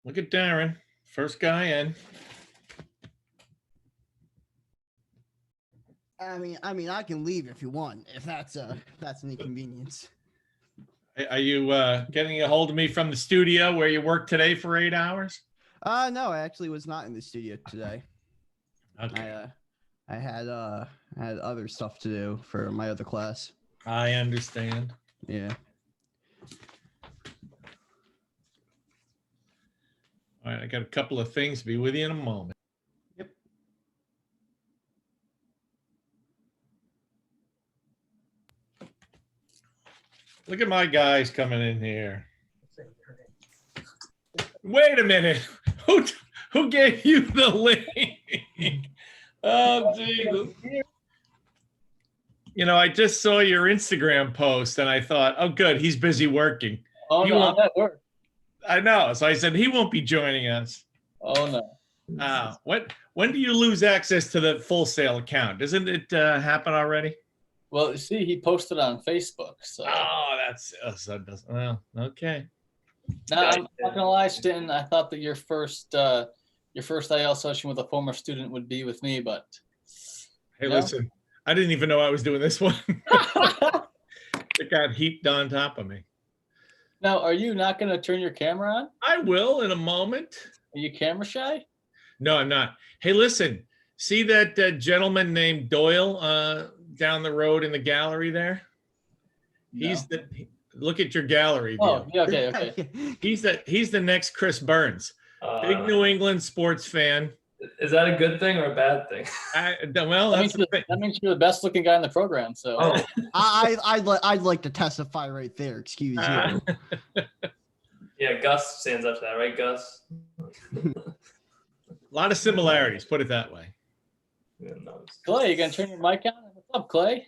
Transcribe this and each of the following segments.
Look at Darren, first guy in. I can leave if you want, if that's an inconvenience. Are you getting a hold of me from the studio where you worked today for 8 hours? No, I actually was not in the studio today. Okay. I had other stuff to do for my other class. I understand. Yeah. All right, I got a couple of things to be with you in a moment. Yep. Look at my guys coming in here. Wait a minute. Who gave you the link? Oh, Jesus. You know, I just saw your Instagram post and I thought, oh, good, he's busy working. Oh, no, I'm at work. I know. So I said, he won't be joining us. Oh, no. When do you lose access to the Full Sail account? Doesn't it happen already? Well, you see, he posted on Facebook. So. Oh, so it doesn't. Well, okay. Now, I'm not gonna lie, Stinton. I thought that your first IL session with a former student would be with me, but Hey, listen, I didn't even know I was doing this one. It got heaped on top of me. Now, are you not gonna turn your camera on? I will in a moment. Are you camera shy? No, I'm not. Hey, listen, see that gentleman named Doyle down the road in the gallery there? No. Look at your gallery. Oh, yeah, okay. He's the next Chris Burns. Big New England sports fan. Is that a good thing or a bad thing? That means you're the best looking guy in the program. So I'd like to testify right there. Excuse you. Yeah, Gus stands up to that, right, Gus? A lot of similarities, put it that way. Yeah, no, Clay, you gonna turn your mic on? What's up, Clay?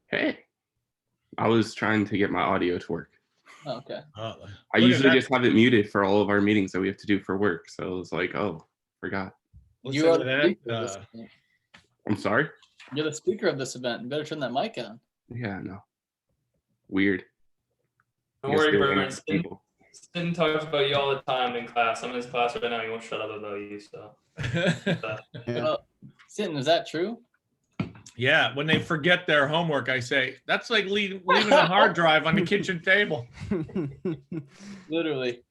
Hey, I was trying to get my audio to work. Oh, okay. I usually just have it muted for all of our meetings that we have to do for work. So it was like, oh, forgot. You are the speaker of this event. I'm sorry? You're the speaker of this event. You better turn that mic on. Yeah, no. Weird. Don't worry, Bert. Stinton talks about you all the time in class. I'm in his class right now. He won't shut up about you. So. Stinton, is that true? Yeah, when they forget their homework, I say, that's like leaving a hard drive on the kitchen table. Literally.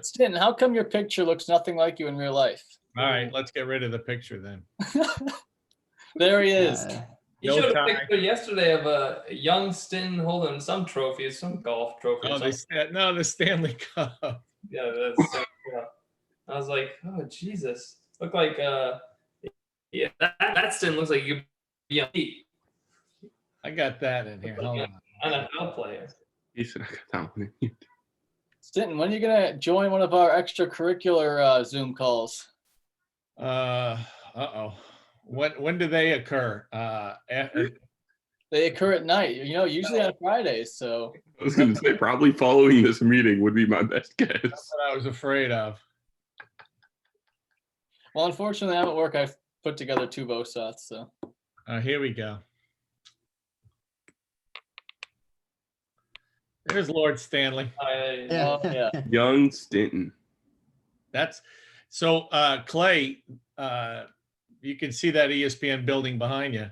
Stinton, how come your picture looks nothing like you in real life? All right, let's get rid of the picture then. There he is. You showed a picture yesterday of a young Stinton holding some trophies, some golf trophy. Oh, the Stanley Cup. Yeah, that's so cool. I was like, oh, Jesus. Looked like, yeah, that Stinton looks like you could be on heat. I got that in here. Hold on. NFL player. You should have got that one in. Stinton, when are you going to join one of our extracurricular Zoom calls? Uh-oh. When do they occur? They occur at night, usually on Fridays. So I was going to say probably following this meeting would be my best guess. That's what I was afraid of. Well, unfortunately, I'm at work. I've put together 2 VOSOTs. So here we go. There's Lord Stanley. Yeah. Young Stinton. That's so Clay, you can see that ESPN building behind you.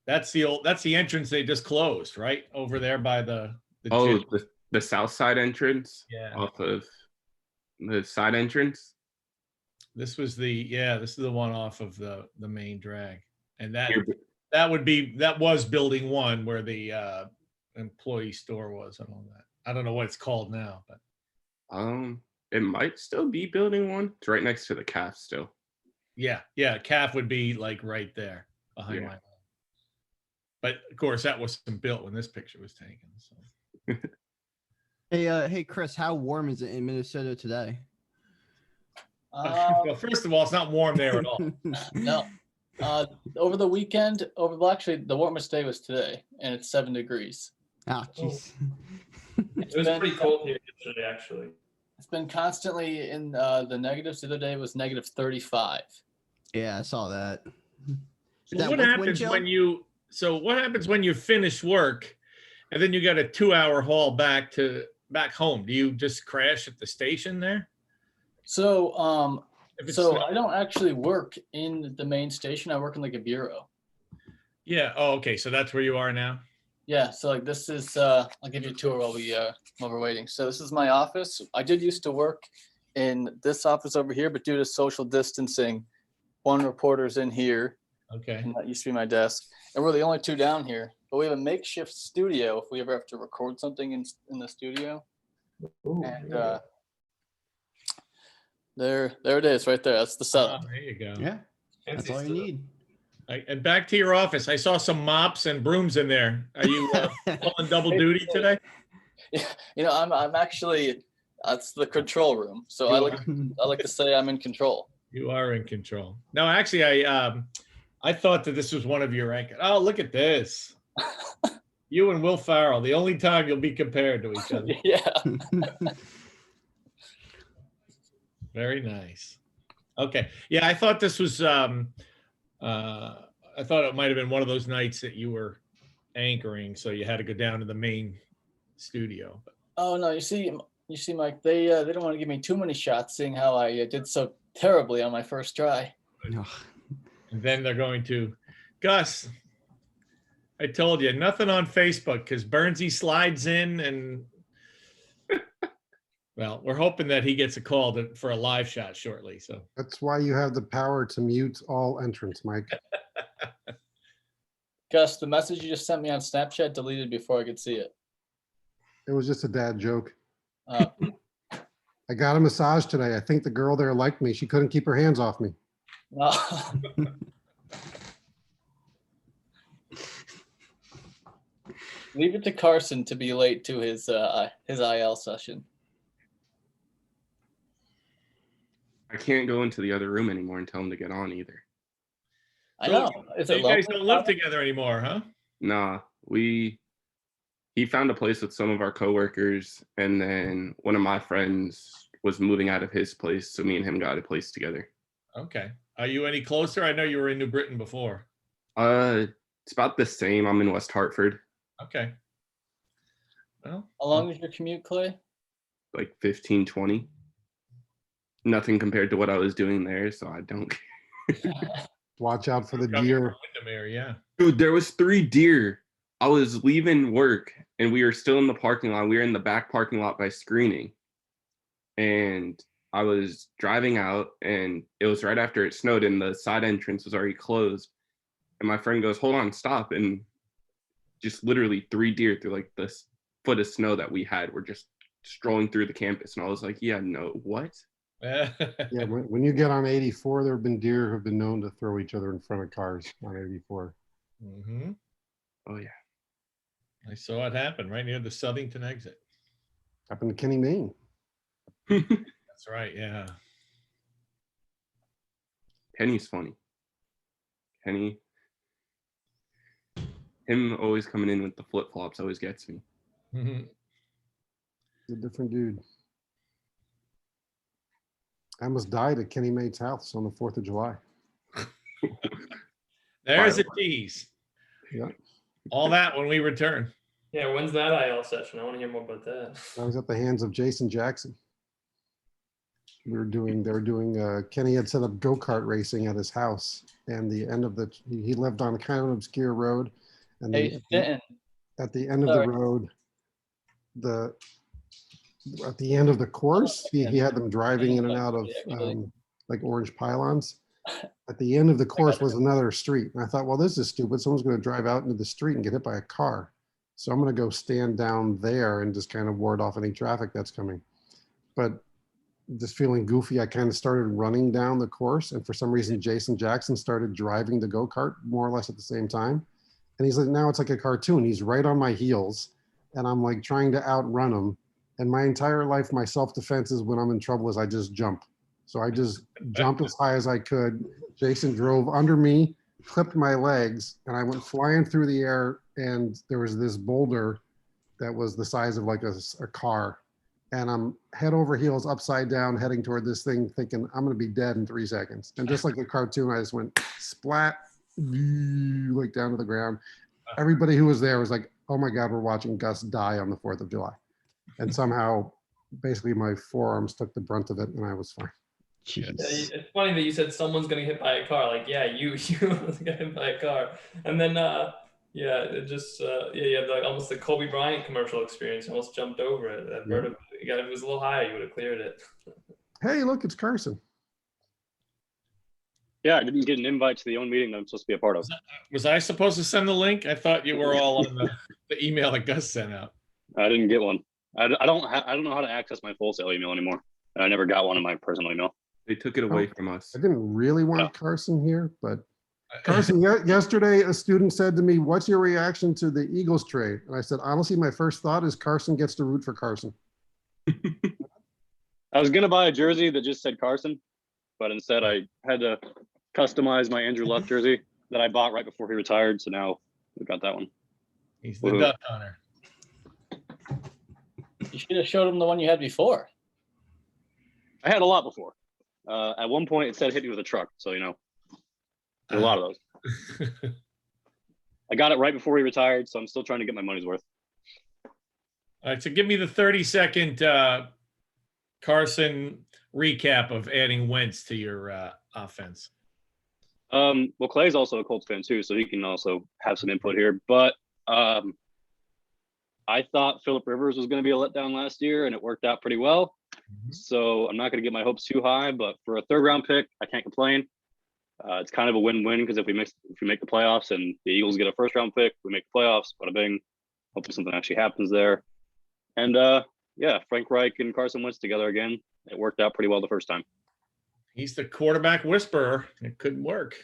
That's the entrance they just closed, right? Over there by the the south side entrance. Yeah. Off of the side entrance. This is the one off of the main drag. And that was building 1 where the employee store was and all that. I don't know what it's called now, but it might still be building 1. It's right next to the CAF still. Yeah, CAF would be like right there behind my home. But of course that wasn't built when this picture was taken. So Hey Chris, how warm is it in Minnesota today? Well, first of all, it's not warm there at all. No. Over the weekend, actually the warmest day was today, and it's 7 degrees. Oh, jeez. It was pretty cold here yesterday, actually. It's been constantly in the negatives. The other day was negative 35. Yeah, I saw that. So what happens when you finish work and then you got a 2-hour haul back to back home? Do you just crash at the station there? So, If it's so not- I don't actually work in the main station. I work in like a bureau. yeah. Oh, okay. So that's where you are now. Yeah. So like this is, I'll give you a tour while we're waiting. So this is my office. I did used to work in this office over here, but due to social distancing, one reporter's in here, Okay. and that used to be my desk. And we're the only two down here. But we have a makeshift studio if we ever have to record something in the studio. Ooh, And yeah. there it is right there. That's the setup. There you go. Yeah, that's Fancy all you stuff. need. And back to your office. I saw some mops and brooms in there. Are you pulling double duty today? Yeah, I'm actually that's the control room. So You I like to say I'm in control. You are in control. No, actually, I thought that this was one of your anchors. Oh, look at this. You and Will Farrell, the only time you'll be compared to each other. Yeah. Very nice. Okay. Yeah, I thought this was I thought it might have been one of those nights that you were anchoring, so you had to go down to the main studio. Oh no, you see, Mike, they don't want to give me too many shots, seeing how I did so terribly on my first try. No. And then they're going to, Gus, I told you, nothing on Facebook because Bernsey slides in and, well, we're hoping that he gets a call for a live shot shortly. So That's why you have the power to mute all entrants, Mike. Gus, the message you just sent me on Snapchat deleted before I could see it. It was just a dad joke. Uh, I got a massage today. I think the girl there liked me. She couldn't keep her hands off me. no. Leave it to Carson to be late to his IL session. I can't go into the other room anymore and tell him to get on either. I So know. Is you it guys lonely? don't live together anymore, huh? Nah, he found a place with some of our coworkers, and then one of my friends was moving out of his place, so me and him got a place together. Okay. Are you any closer? I know you were in New Britain before. It's about the same. I'm in West Hartford, Okay. Well, How long is your commute, Clay? like 15, 20. Nothing compared to what I was doing there, so I don't. Watch out for the coming deer. from Windermere, yeah. Dude, there was 3 deer. I was leaving work and we were still in the parking lot. We were in the back parking lot by screening. And I was driving out and it was right after it snowed and the side entrance was already closed. And my friend goes, "Hold on, stop." And just literally 3 deer through like this foot of snow that we had were just strolling through the campus. And I was like, yeah, no, what? Yeah, when you get on 84, there have been deer who have been known to throw each other in front of cars on 84. Mm-hmm. Oh, yeah. I saw it happen right near the Southington exit. Happened to Kenny Mayne. That's right, yeah. Kenny's funny. Kenny, him always coming in with the flip-flops always gets me. Mhm. A different dude. I almost died at Kenny Mayne's house on the 4th of July. There's a tease. Yeah. All that when we return. Yeah, when's that IL session? I want to hear more about that. I was at the hands of Jason Jackson. They were doing, Kenny had set up go-kart racing at his house, and the end of he lived on kind of an obscure road. And Hey, Denton. at the end of Sorry. the road, at the end of the course, he had them driving in and out of like orange pylons. At the end of the course was another street. And I thought, well, this is stupid. Someone's going to drive out into the street and get hit by a car. So I'm going to go stand down there and just kind of ward off any traffic that's coming. But just feeling goofy, I kind of started running down the course. And for some reason, Jason Jackson started driving the go-kart more or less at the same time. And he's like, now it's like a cartoon. He's right on my heels. And I'm like trying to outrun him. And my entire life, my self-defense is when I'm in trouble is I just jump. So I just jumped as high as I could. Jason drove under me, clipped my legs, and I went flying through the air. And there was this boulder that was the size of like a car. And I'm head over heels, upside down, heading toward this thing, thinking I'm going to be dead in 3 seconds. And just like the cartoon, I just went splat, like down to the ground. Everybody who was there was like, oh my God, we're watching Gus die on the 4th of July. And somehow, basically, my forearms took the brunt of it, and I was fine. Jeez. It's funny that you said someone's gonna get hit by a car. Like, yeah, you got hit by a car, and then yeah, it just you had like almost the Kobe Bryant commercial experience. You almost jumped over it. That vertical. You got, if it was a little higher, you would have cleared it. Hey, look, it's Carson. Yeah, I didn't get an invite to the own meeting that I'm supposed to be a part of. Was I supposed to send the link? I thought you were all on the email that Gus sent out. I didn't get one. I don't know how to access my Full Sail email anymore. I never got one in my personal email. They took it away from us. I didn't really want Yeah. Carson here, but Carson, yesterday a student said to me, "What's your reaction to the Eagles trade?" And I said, honestly, my first thought is Carson gets to root for Carson. I was gonna buy a jersey that just said Carson, but instead I had to customize my Andrew Luck jersey that I bought right before he retired. So now we got that one. He's the Woohoo. duck hunter. You should have showed him the one you had before. I had a lot before. At one point, it said hit me with a truck. So a lot of those. I got it right before he retired, so I'm still trying to get my money's worth. All right, so give me the 30-second Carson recap of adding Wentz to your offense. Well, Clay's also a Colts fan too, so he can also have some input here. But I thought Phillip Rivers was going to be a letdown last year, and it worked out pretty well. So I'm not going to get my hopes too high, but for a third-round pick, I can't complain. It's kind of a win-win because if we make the playoffs and the Eagles get a first-round pick, we make the playoffs. Bada bing. Hopefully something actually happens there. And yeah, Frank Reich and Carson Wentz together again. It worked out pretty well the first time. He's the quarterback whisperer. It couldn't work.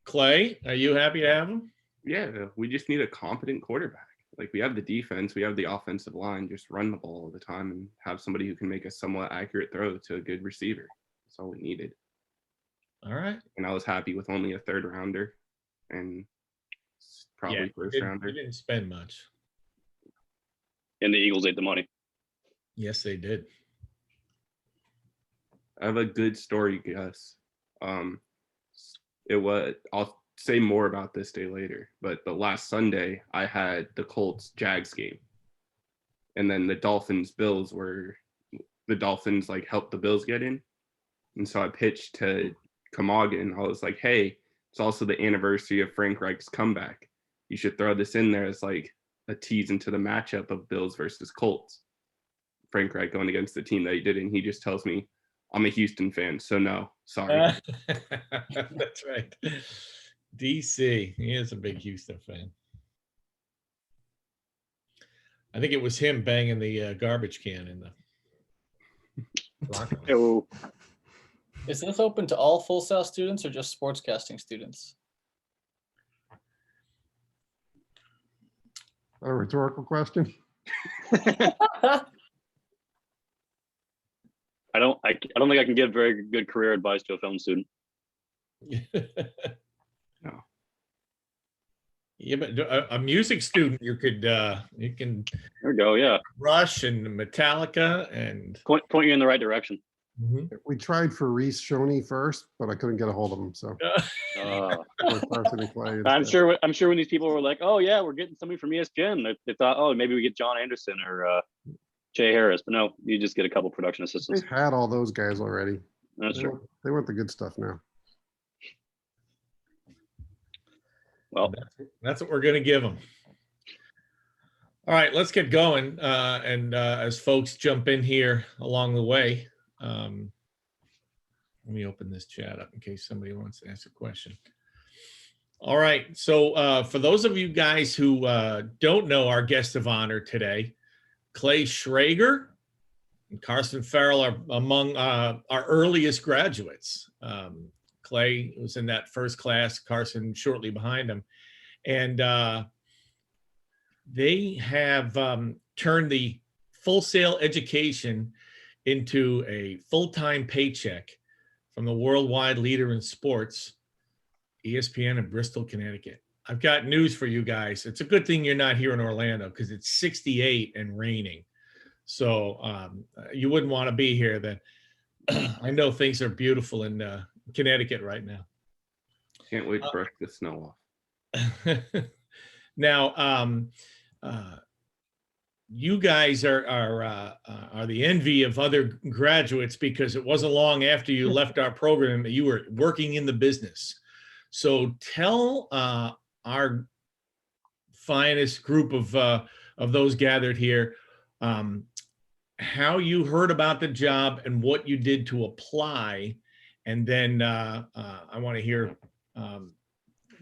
Clay, are you happy to have him? Yeah, we just need a competent quarterback. Like, we have the defense, we have the offensive line. Just run the ball all the time and have somebody who can make a somewhat accurate throw to a good receiver. That's all we needed. All right. And I was happy with only a third rounder and probably first rounder. He didn't spend much. And the Eagles ate the money. Yes, they did. I have a good story, Gus. I'll say more about this day later, but the last Sunday I had the Colts Jags game, and then the Dolphins like helped the Bills get in, and so I pitched to Camogan. I was like, hey, it's also the anniversary of Frank Reich's comeback. You should throw this in there as like a tease into the matchup of Bills versus Colts. Frank Reich going against the team that he did, and he just tells me, I'm a Houston fan, so no, sorry. That's right. DC, he is a big Houston fan. I think it was him banging the garbage can in the. Oh, Is this open to all Full Sail students or just sportscasting students? A rhetorical question. I don't think I can give very good career advice to a film student. No. Yeah, but a music student, you can There we go. Yeah, Rush and Metallica and. point you in the right direction. We tried for Reese Shoney first, but I couldn't get a hold of him. So Carson and Clay I'm instead. sure when these people were like, "Oh yeah, we're getting somebody from ESPN," they thought, "Oh, maybe we get John Anderson or Jay Harris." But no, you just get a couple production assistants. They've had all those guys already. That's true. They want the good stuff now. Well, That's what we're going to give them. All right, let's get going. And as folks jump in here along the way, let me open this chat up in case somebody wants to ask a question. All right, so for those of you guys who don't know our guest of honor today, Clay Schrager and Carson Farrell are among our earliest graduates. Clay was in that first class, Carson shortly behind him. And they have turned the Full Sail education into a full-time paycheck from the worldwide leader in sports, ESPN in Bristol, Connecticut. I've got news for you guys. It's a good thing you're not here in Orlando because it's 68 and raining. So you wouldn't want to be here then. I know things are beautiful in Connecticut right now. Can't wait to brush the snow off. Now, you guys are the envy of other graduates, because it wasn't long after you left our program that you were working in the business. So tell our finest group of those gathered here how you heard about the job and what you did to apply, and then I want to hear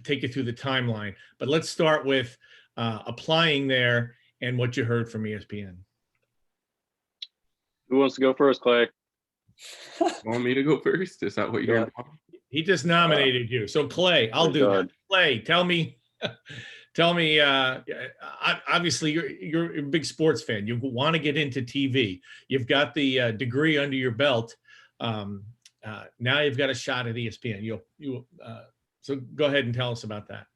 take you through the timeline. But let's start with applying there and what you heard from ESPN. Who wants to go first, Clay? Want me to go first? Is that what you're Yeah. doing? He just nominated you. So Clay, I'll do that. Clay, tell me, obviously you're a big sports fan. You want to get into TV. You've got the degree under your belt. Now you've got a shot at ESPN. So go ahead and tell us about that.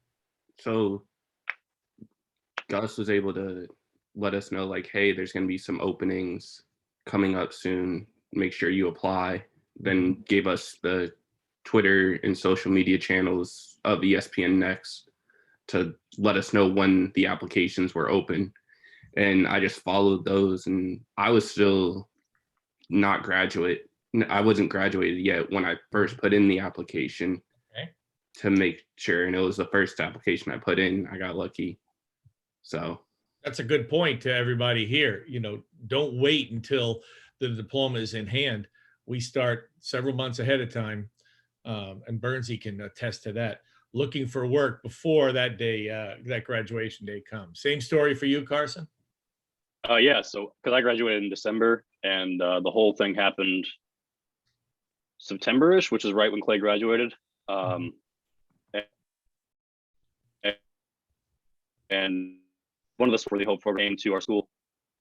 So Gus was able to let us know, like, hey, there's going to be some openings coming up soon. Make sure you apply. Then gave us the Twitter and social media channels of ESPN Next to let us know when the applications were open. And I just followed those, and I was still not graduate. I wasn't graduated yet when I first put in the application to make sure. And it was the first application I put in. I got lucky. So that's a good point to everybody here. Don't wait until the diploma is in hand. We start several months ahead of time. And Bernsey can attest to that. Looking for work before that day, that graduation day comes. Same story for you, Carson? Yeah. So, because I graduated in December, and the whole thing happened September-ish, which is right when Clay graduated. And one of the for the whole program came to our school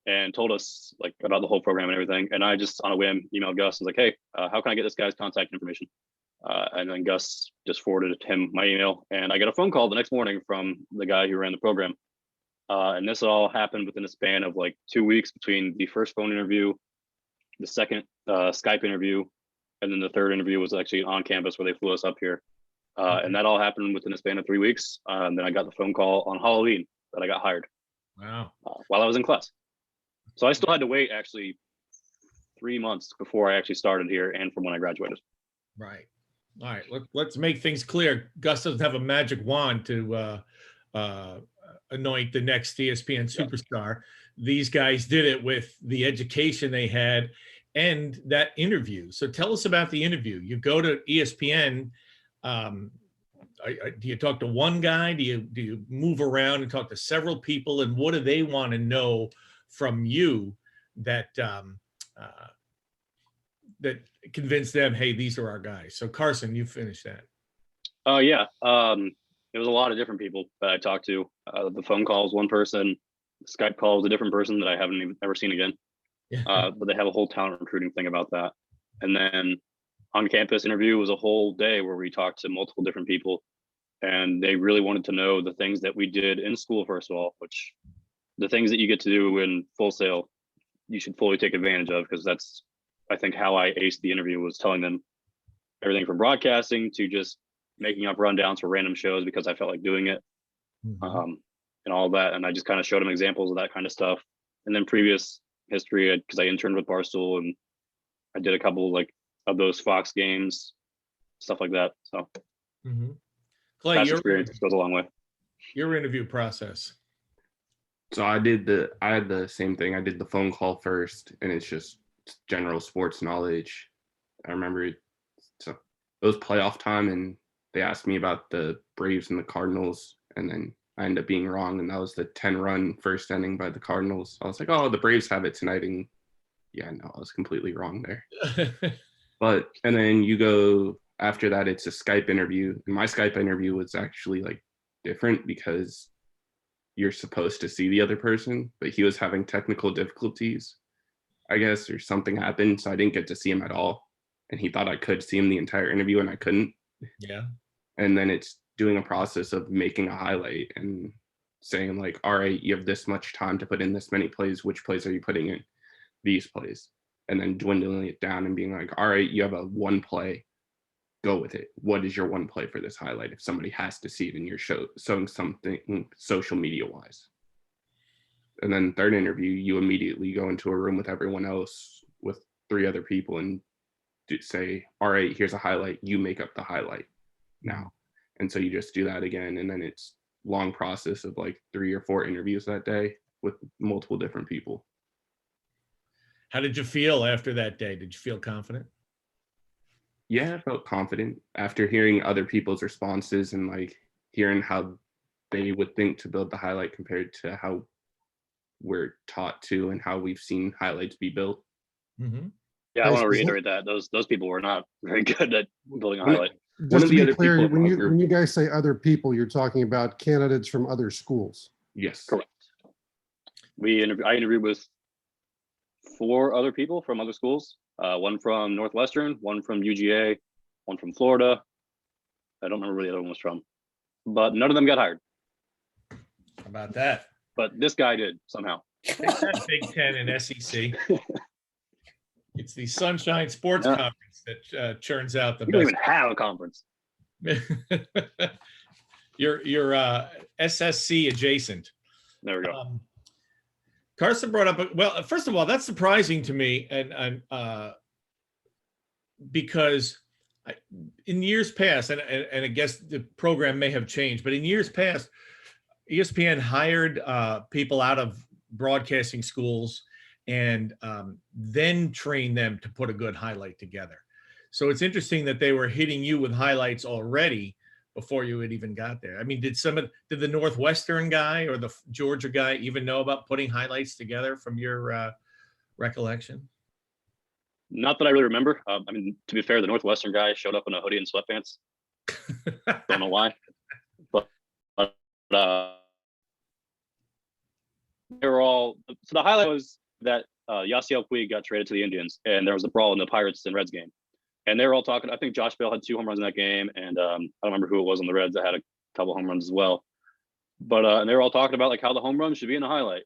and told us like about the whole program and everything. And I just on a whim emailed Gus and was like, hey, how can I get this guy's contact information? And then Gus just forwarded him my email, and I got a phone call the next morning from the guy who ran the program. And this all happened within a span of like 2 weeks between the first phone interview, the second Skype interview, and then the third interview was actually on campus where they flew us up here. And that all happened within a span of 3 weeks. And then I got the phone call on Halloween that I got hired. Wow. While I was in class. So I still had to wait actually 3 months before I actually started here and from when I graduated. Right. All right. Let's make things clear. Gus doesn't have a magic wand to anoint the next ESPN superstar. These guys did it with the education they had and that interview. So tell us about the interview. You go to ESPN. Do you talk to one guy? Do you move around and talk to several people? And what do they want to know from you that that convince them, hey, these are our guys? So Carson, you finished that. Yeah. It was a lot of different people that I talked to. The phone call was one person. The Skype call was a different person that I haven't even ever seen again. Yeah. But they have a whole talent recruiting thing about that. And then on campus interview was a whole day where we talked to multiple different people, and they really wanted to know the things that we did in school, first of all, which the things that you get to do in Full Sail, you should fully take advantage of, because that's, I think, how I aced the interview, was telling them everything from broadcasting to just making up rundowns for random shows because I felt like doing it, and all that. And I just kind of showed them examples of that kind of stuff. And then previous history, because I interned with Barstool and I did a couple like of those Fox games, stuff like that. So Clay, past experience goes a long way. Your interview process. So I had the same thing. I did the phone call first, and it's just general sports knowledge. I remember it was playoff time, and they asked me about the Braves and the Cardinals, and then I ended up being wrong, and that was the 10-run first inning by the Cardinals. I was like, oh, the Braves have it tonight, and yeah, no, I was completely wrong there. And then you go after that, it's a Skype interview, and my Skype interview was actually like different because you're supposed to see the other person, but he was having technical difficulties, I guess, or something happened, so I didn't get to see him at all. And he thought I could see him the entire interview, and I couldn't. Yeah. And then it's doing a process of making a highlight and saying like, all right, you have this much time to put in this many plays. Which plays are you putting in? These plays. And then dwindling it down and being like, all right, you have a one play. Go with it. What is your one play for this highlight? If somebody has to see it in your show, showing something social media wise. And then third interview, you immediately go into a room with everyone else with 3 other people and say, all right, here's a highlight. You make up the highlight now. And so you just do that again. And then it's long process of like 3 or 4 interviews that day with multiple different people. How did you feel after that day? Did you feel confident? Yeah, I felt confident after hearing other people's responses and like hearing how they would think to build the highlight compared to how we're taught to and how we've seen highlights be built. Mm-hmm. Yeah, I want to reiterate that those people were not very good at building a highlight. Just to be clear, when you guys say other people, you're talking about candidates from other schools. Yes, correct. I interviewed with 4 other people from other schools. One from Northwestern, one from UGA, one from Florida. I don't remember where the other one was from, but none of them got hired. How about that? But this guy did somehow. Big Ten and SEC. It's the Sunshine Sports Conference that churns out the We best. don't even have a conference. You're SSC adjacent. There we go. Carson brought up, well, first of all, that's surprising to me, and because in years past, and I guess the program may have changed, but in years past, ESPN hired people out of broadcasting schools and then trained them to put a good highlight together. So it's interesting that they were hitting you with highlights already before you had even got there. I mean, did the Northwestern guy or the Georgia guy even know about putting highlights together from your recollection? Not that I really remember. I mean, to be fair, the Northwestern guy showed up in a hoodie and sweatpants. Don't know why, but they were all. So the highlight was that Yasiel Puig got traded to the Indians, and there was a brawl in the Pirates and Reds game, and they were all talking. I think Josh Bell had 2 home runs in that game, and I don't remember who it was on the Reds that had a couple home runs as well. But and they were all talking about like how the home run should be in the highlight.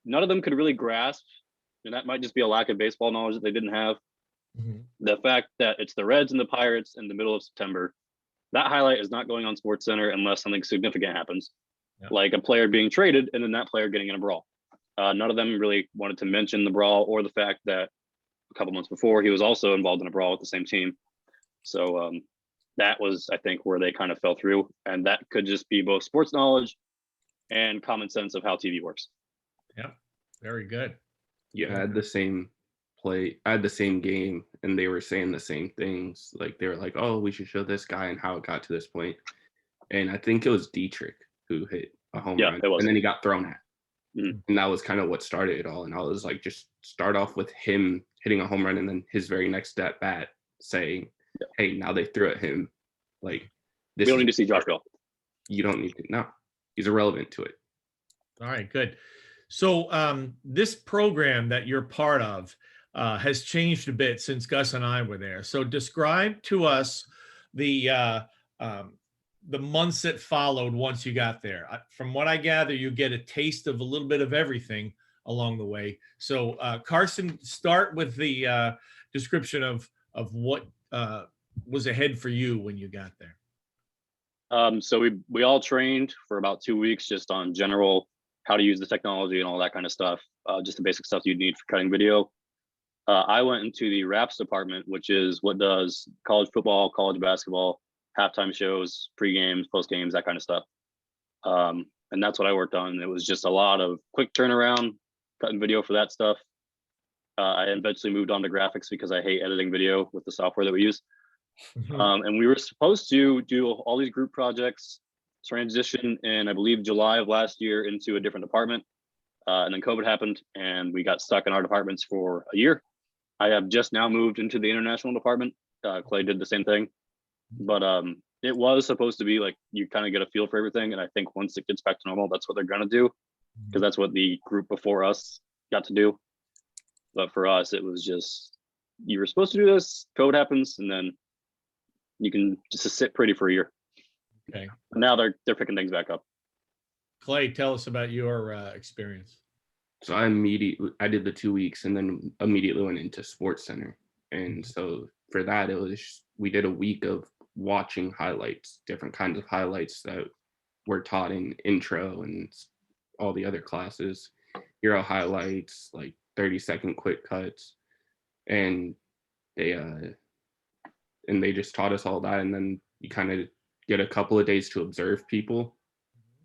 None of them could really grasp, and that might just be a lack of baseball knowledge that they didn't have. Mm-hmm. The fact that it's the Reds and the Pirates in the middle of September, that highlight is not going on SportsCenter unless something significant happens, like a player being traded and then that player getting in a brawl. None of them really wanted to mention the brawl or the fact that a couple months before he was also involved in a brawl with the same team. So that was, I think, where they kind of fell through, and that could just be both sports knowledge and common sense of how TV works. Yeah, very good. Yeah, I had the same game, and they were saying the same things. Like they were like, "Oh, we should show this guy and how it got to this point." And I think it was Dietrich who hit a home run, and then he got thrown at, and that was kind of what started it all. And I was like, just start off with him hitting a home run, and then his very next at bat saying, "Hey, now they threw at him." Like, we don't need to see Josh Bell. You don't need to. No, he's irrelevant to it. All right, good. So this program that you're part of has changed a bit since Gus and I were there. So describe to us the months that followed once you got there. From what I gather, you get a taste of a little bit of everything along the way. So Carson, start with the description of what was ahead for you when you got there. So we all trained for about 2 weeks just on general how to use the technology and all that kind of stuff, just the basic stuff you'd need for cutting video. I went into the wraps department, which is what does college football, college basketball, halftime shows, pre-games, post-games, that kind of stuff. And that's what I worked on. It was just a lot of quick turnaround, cutting video for that stuff. I eventually moved on to graphics because I hate editing video with the software that we use. And we were supposed to do all these group projects, transition in, I believe, July of last year into a different department. And then COVID happened and we got stuck in our departments for a year. I have just now moved into the international department. Clay did the same thing, but it was supposed to be like, you kind of get a feel for everything. And I think once it gets back to normal, that's what they're going to do, because that's what the group before us got to do. But for us, it was just, you were supposed to do this, COVID happens, and then you can just sit pretty for a year. Okay. Now they're picking things back up. Clay, tell us about your experience. So I did the 2 weeks and then immediately went into SportsCenter. And so for that, we did a week of watching highlights, different kinds of highlights that were taught in intro and all the other classes. hero highlights, like 30-second quick cuts, and they just taught us all that. And then you kind of get a couple of days to observe people.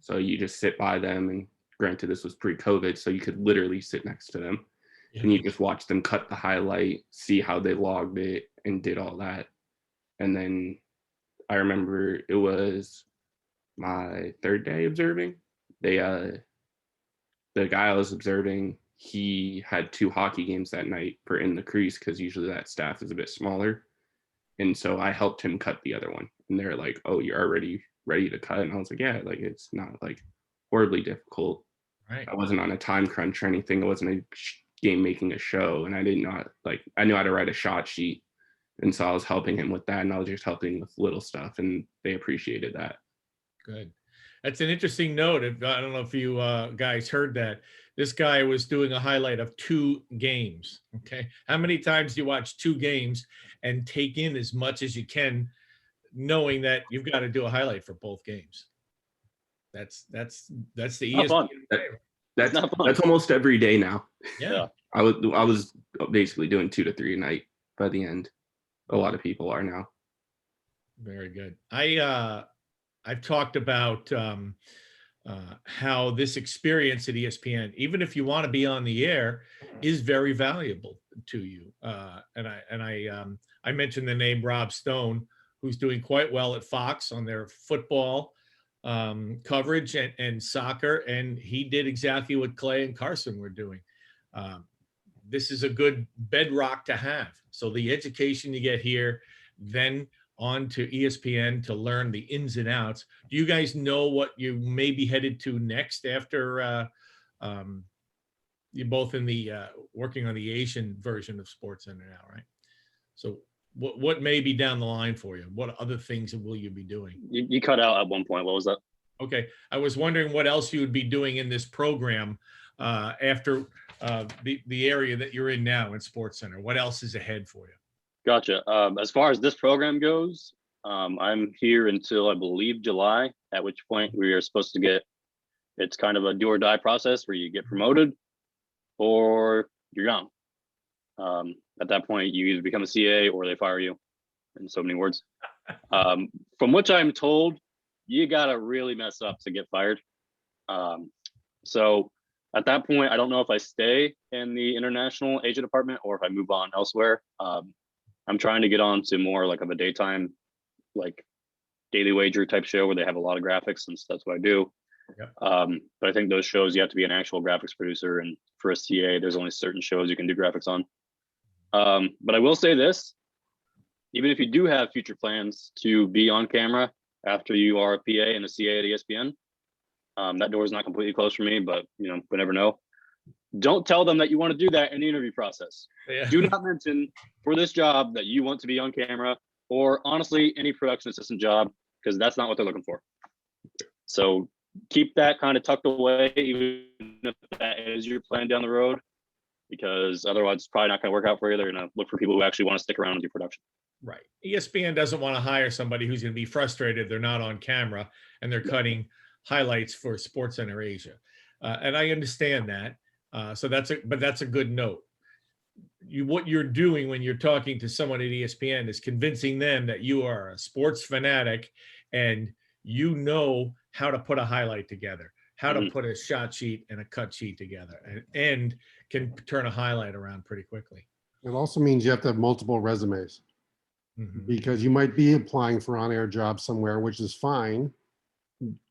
So you just sit by them, and granted this was pre-COVID, so you could literally sit next to them, and you just watch them cut the highlight, see how they logged it and did all that. And then I remember it was my third day observing. The guy I was observing, he had 2 hockey games that night for In the Crease, because usually that staff is a bit smaller. And so I helped him cut the other one. And they're like, "Oh, you're already ready to cut?" And I was like, "Yeah, like it's not like horribly difficult." Right. I wasn't on a time crunch or anything. It wasn't a game making a show. And I did not I knew how to write a shot sheet. And so I was helping him with that, and I was just helping with little stuff, and they appreciated that. Good. That's an interesting note. I don't know if you guys heard that. This guy was doing a highlight of 2 games. Okay. How many times do you watch 2 games and take in as much as you can, knowing that you've got to do a highlight for both games? That's the Not fun. That's not fun. That's almost every day now. Yeah. I was basically doing 2 to 3 a night by the end. A lot of people are now. Very good. I've talked about how this experience at ESPN, even if you want to be on the air, is very valuable to you. And I mentioned the name Rob Stone, who's doing quite well at Fox on their football coverage and soccer, and he did exactly what Clay and Carson were doing. This is a good bedrock to have. So the education you get here, then on to ESPN to learn the ins and outs. Do you guys know what you may be headed to next after you're both in the working on the Asian version of SportsCenter now, right? So what may be down the line for you? What other things will you be doing? You cut out at one point. What was that? Okay, I was wondering what else you would be doing in this program after the area that you're in now in SportsCenter. What else is ahead for you? Gotcha. As far as this program goes, I'm here until I believe July, at which point we are supposed to get, it's kind of a do or die process where you get promoted or you're gone. At that point, you either become a CA or they fire you, in so many words. From which I'm told, you gotta really mess up to get fired. So at that point, I don't know if I stay in the international Asia department or if I move on elsewhere. I'm trying to get on to more like of a daytime, like daily wager type show where they have a lot of graphics, since that's what I do. Yep. But I think those shows, you have to be an actual graphics producer, and for a CA, there's only certain shows you can do graphics on. But I will say this, even if you do have future plans to be on camera after you are a PA and a CA at ESPN, that door is not completely closed for me, but we never know. Don't tell them that you want to do that in the interview process. Yeah. Do not mention for this job that you want to be on camera, or honestly, any production assistant job, because that's not what they're looking for. So keep that kind of tucked away, even if that is your plan down the road, because otherwise it's probably not going to work out for you. They're going to look for people who actually want to stick around with your production. Right. ESPN doesn't want to hire somebody who's going to be frustrated they're not on camera and they're cutting highlights for SportsCenter Asia. And I understand that. So that's a good note. What you're doing when you're talking to someone at ESPN is convincing them that you are a sports fanatic and you know how to put a highlight together, how to put a shot sheet and a cut sheet together, and can turn a highlight around pretty quickly. It also means you have to have multiple resumes, because you might be applying for on-air jobs somewhere, which is fine,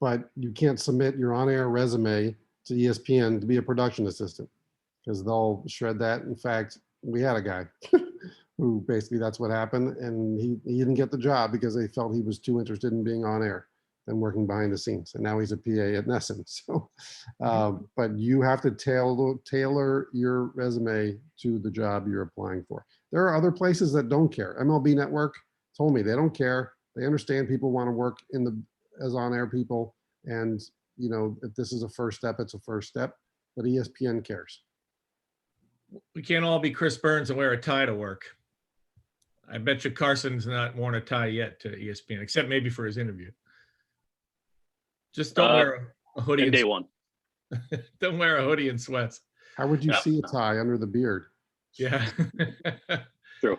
but you can't submit your on-air resume to ESPN to be a production assistant, because they'll shred that. In fact, we had a guy who basically that's what happened, and he didn't get the job because they felt he was too interested in being on air than working behind the scenes, and now he's a PA at Nesson. So, but you have to tailor your resume to the job you're applying for. There are other places that don't care. MLB Network told me they don't care. They understand people want to work as on-air people, and if this is a first step, it's a first step. But ESPN cares. We can't all be Chris Burns and wear a tie to work. I bet you Carson's not worn a tie yet to ESPN, except maybe for his interview. Just don't wear a hoodie. Day one. Don't wear a hoodie and sweats. How would you Yeah. see a tie under the beard? Yeah. True.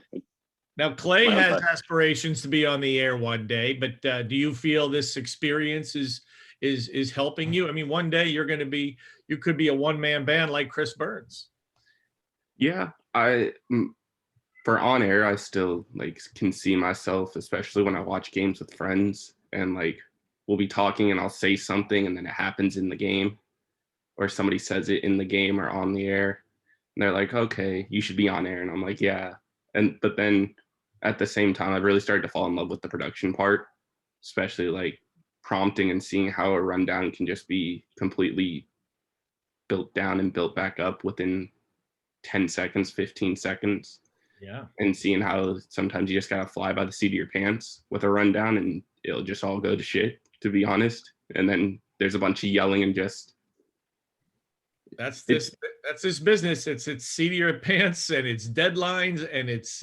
Now, Clay My own has tie. aspirations to be on the air one day, but do you feel this experience is helping you? I mean, one day you could be a one-man band like Chris Burns. Yeah, for on air, I still like can see myself, especially when I watch games with friends and like we'll be talking and I'll say something and then it happens in the game, or somebody says it in the game or on the air, and they're like, "Okay, you should be on air," and I'm like, "Yeah," but then at the same time, I've really started to fall in love with the production part, especially like prompting and seeing how a rundown can just be completely built down and built back up within 10 seconds, 15 seconds. Yeah. And seeing how sometimes you just gotta fly by the seat of your pants with a rundown and it'll just all go to shit, to be honest. And then there's a bunch of yelling and just That's this business. It's seat of your pants and it's deadlines and it's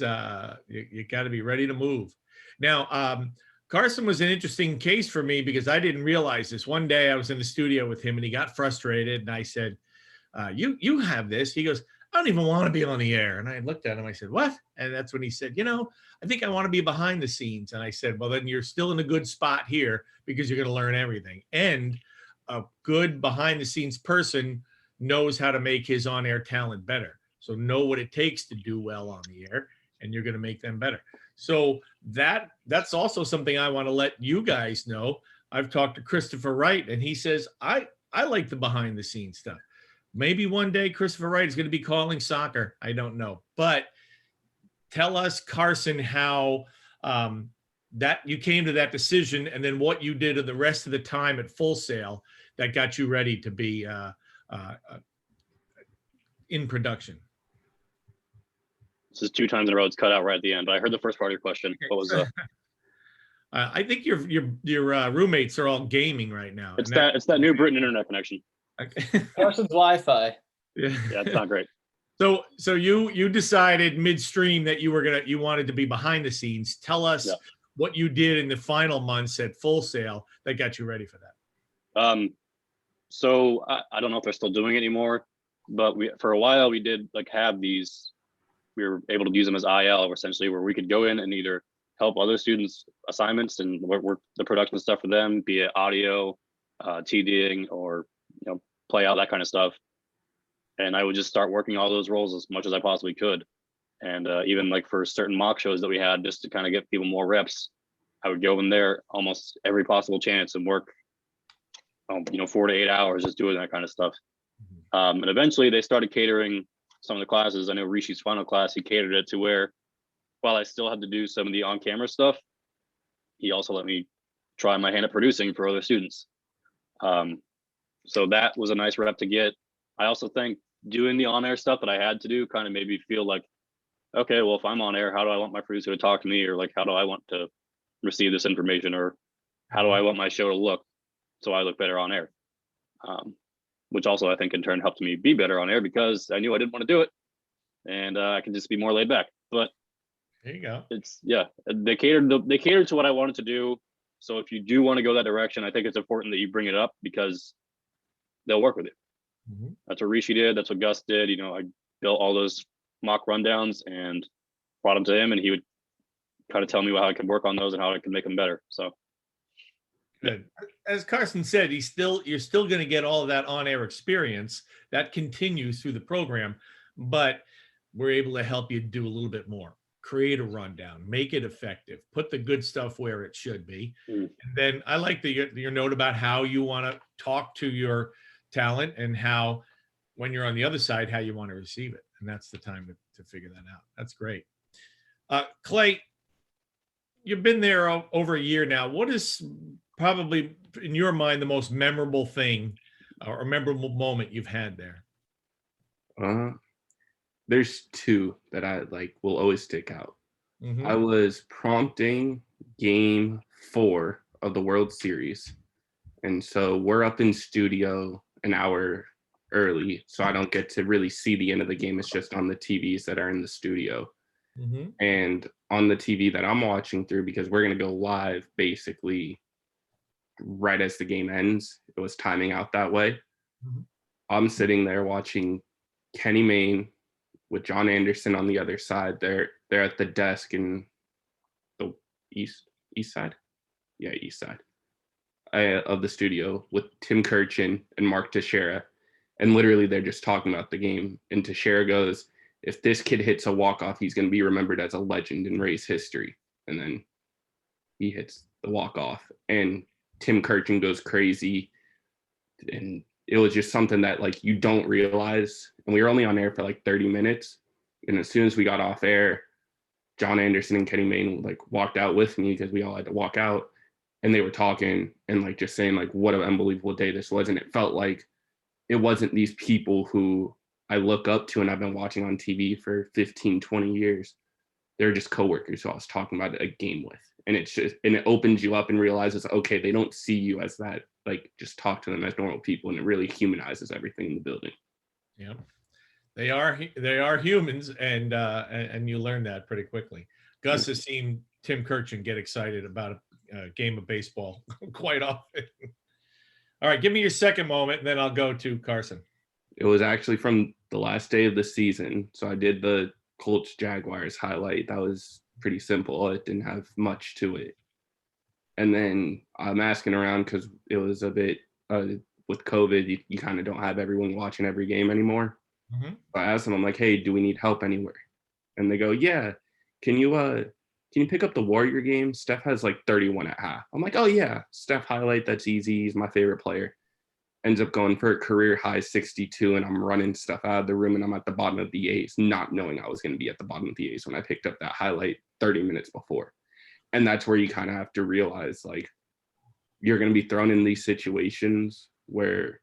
you got to be ready to move. Now, Carson was an interesting case for me because I didn't realize this. One day I was in the studio with him and he got frustrated and I said, you have this. He goes, "I don't even want to be on the air." And I looked at him, I said, "What?" And that's when he said, "I think I want to be behind the scenes." And I said, "Well, then you're still in a good spot here because you're going to learn everything." And a good behind the scenes person knows how to make his on-air talent better. So know what it takes to do well on the air, and you're going to make them better. So that's also something I want to let you guys know. I've talked to Christopher Wright, and he says, I like the behind the scenes stuff. Maybe one day Christopher Wright is going to be calling soccer. I don't know. But tell us, Carson, how that you came to that decision and then what you did the rest of the time at Full Sail that got you ready to be in production. This is 2 times in a row. It's cut out right at the end, but I heard the first part of your question. What was I think your roommates are all gaming right now. it's that New Britain internet connection. Carson's Wi-Fi. Yeah, Yeah, it's not great. So you decided midstream that you wanted to be behind the scenes. Tell us what you did in the final months at Full Sail that got you ready for that. So I don't know if they're still doing it anymore, but for a while we did like have these. We were able to use them as IL, essentially, where we could go in and either help other students assignments and work the production stuff for them, be it audio, TDing, or play out, that kind of stuff. And I would just start working all those roles as much as I possibly could. And even like for certain mock shows that we had, just to kind of get people more reps, I would go in there almost every possible chance and work 4 to 8 hours just doing that kind of stuff. And eventually they started catering some of the classes. I know Rishi's final class, he catered it to where while I still had to do some of the on-camera stuff, he also let me try my hand at producing for other students. So that was a nice rep to get. I also think doing the on-air stuff that I had to do kind of made me feel like, okay, well, if I'm on air, how do I want my producer to talk to me? Or like, how do I want to receive this information? Or how do I want my show to look so I look better on air? Which also I think in turn helped me be better on air because I knew I didn't want to do it and I could just be more laid back. But there you go. They catered to what I wanted to do. So if you do want to go that direction, I think it's important that you bring it up because they'll work with it. Mm-hmm. That's what Rishi did. That's what Gus did. I built all those mock rundowns and brought them to him, and he would kind of tell me how I could work on those and how I could make them better. So, good. As Carson said, you're still going to get all of that on-air experience that continues through the program, but we're able to help you do a little bit more. Create a rundown, make it effective, put the good stuff where it should be. And then I like your note about how you want to talk to your talent and how, when you're on the other side, how you want to receive it. And that's the time to figure that out. That's great. Clay, you've been there over a year now. What is probably in your mind the most memorable thing or memorable moment you've had there? There's 2 that I will always stick out. Mm-hmm. I was prompting game 4 of the World Series. And so we're up in studio an hour early, so I don't get to really see the end of the game. It's just on the TVs that are in the studio. Mm-hmm. And on the TV that I'm watching through, because we're going to go live basically right as the game ends, it was timing out that way. Mm-hmm. I'm sitting there watching Kenny Mayne with John Anderson on the other side. They're at the desk in the east side. Yeah, east side of the studio with Tim Kirchin and Mark Teixeira. And literally they're just talking about the game. And Teixeira goes, if this kid hits a walk-off, he's going to be remembered as a legend in Rays history. And then he hits the walk-off. And Tim Kirchin goes crazy. And it was just something that like you don't realize. And we were only on air for like 30 minutes. And as soon as we got off air, John Anderson and Kenny Mayne like walked out with me because we all had to walk out. And they were talking and like just saying like what an unbelievable day this was. And it felt like it wasn't these people who I look up to and I've been watching on TV for 15, 20 years. They're just coworkers who I was talking about a game with. And it's just, and it opens you up and realizes, okay, they don't see you as that, like just talk to them as normal people. And it really humanizes everything in the building. Yeah, they are humans, and you learn that pretty quickly. Gus has seen Tim Kirchin get excited about a game of baseball quite often. All right, give me your second moment, and then I'll go to Carson. It was actually from the last day of the season. So I did the Colts Jaguars highlight. That was pretty simple. It didn't have much to it. And then I'm asking around because it was a bit with COVID, you kind of don't have everyone watching every game anymore. Mm-hmm. So I asked them, I'm like, hey, do we need help anywhere? And they go, yeah. Can you pick up the Warrior game? Steph has like 31 at half. I'm like, oh yeah, Steph highlight. That's easy. He's my favorite player. Ends up going for a career high 62, and I'm running stuff out of the room, and I'm at the bottom of the A's, not knowing I was going to be at the bottom of the A's when I picked up that highlight 30 minutes before. And that's where you kind of have to realize, like, you're going to be thrown in these situations where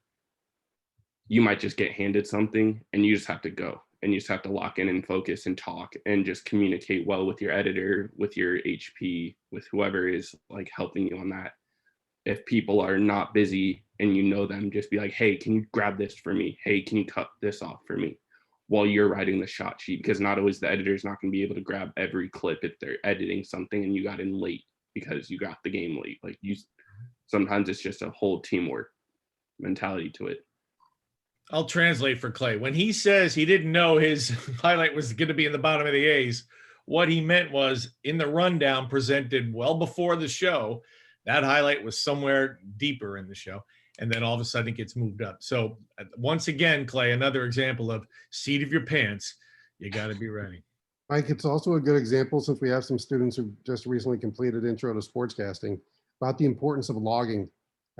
you might just get handed something, and you just have to go, and you just have to lock in and focus and talk and just communicate well with your editor, with your HP, with whoever is like helping you on that. If people are not busy and you know them, just be like, hey, can you grab this for me? Hey, can you cut this off for me while you're writing the shot sheet? Because not always the editor's not going to be able to grab every clip if they're editing something and you got in late because you got the game late. Like sometimes it's just a whole teamwork mentality to it. I'll translate for Clay. When he says he didn't know his highlight was going to be in the bottom of the A's, what he meant was in the rundown presented well before the show, that highlight was somewhere deeper in the show. And then all of a sudden it gets moved up. So once again, Clay, another example of seat of your pants. You got to be ready. Mike, it's also a good example, since we have some students who just recently completed Intro to Sportscasting, about the importance of logging.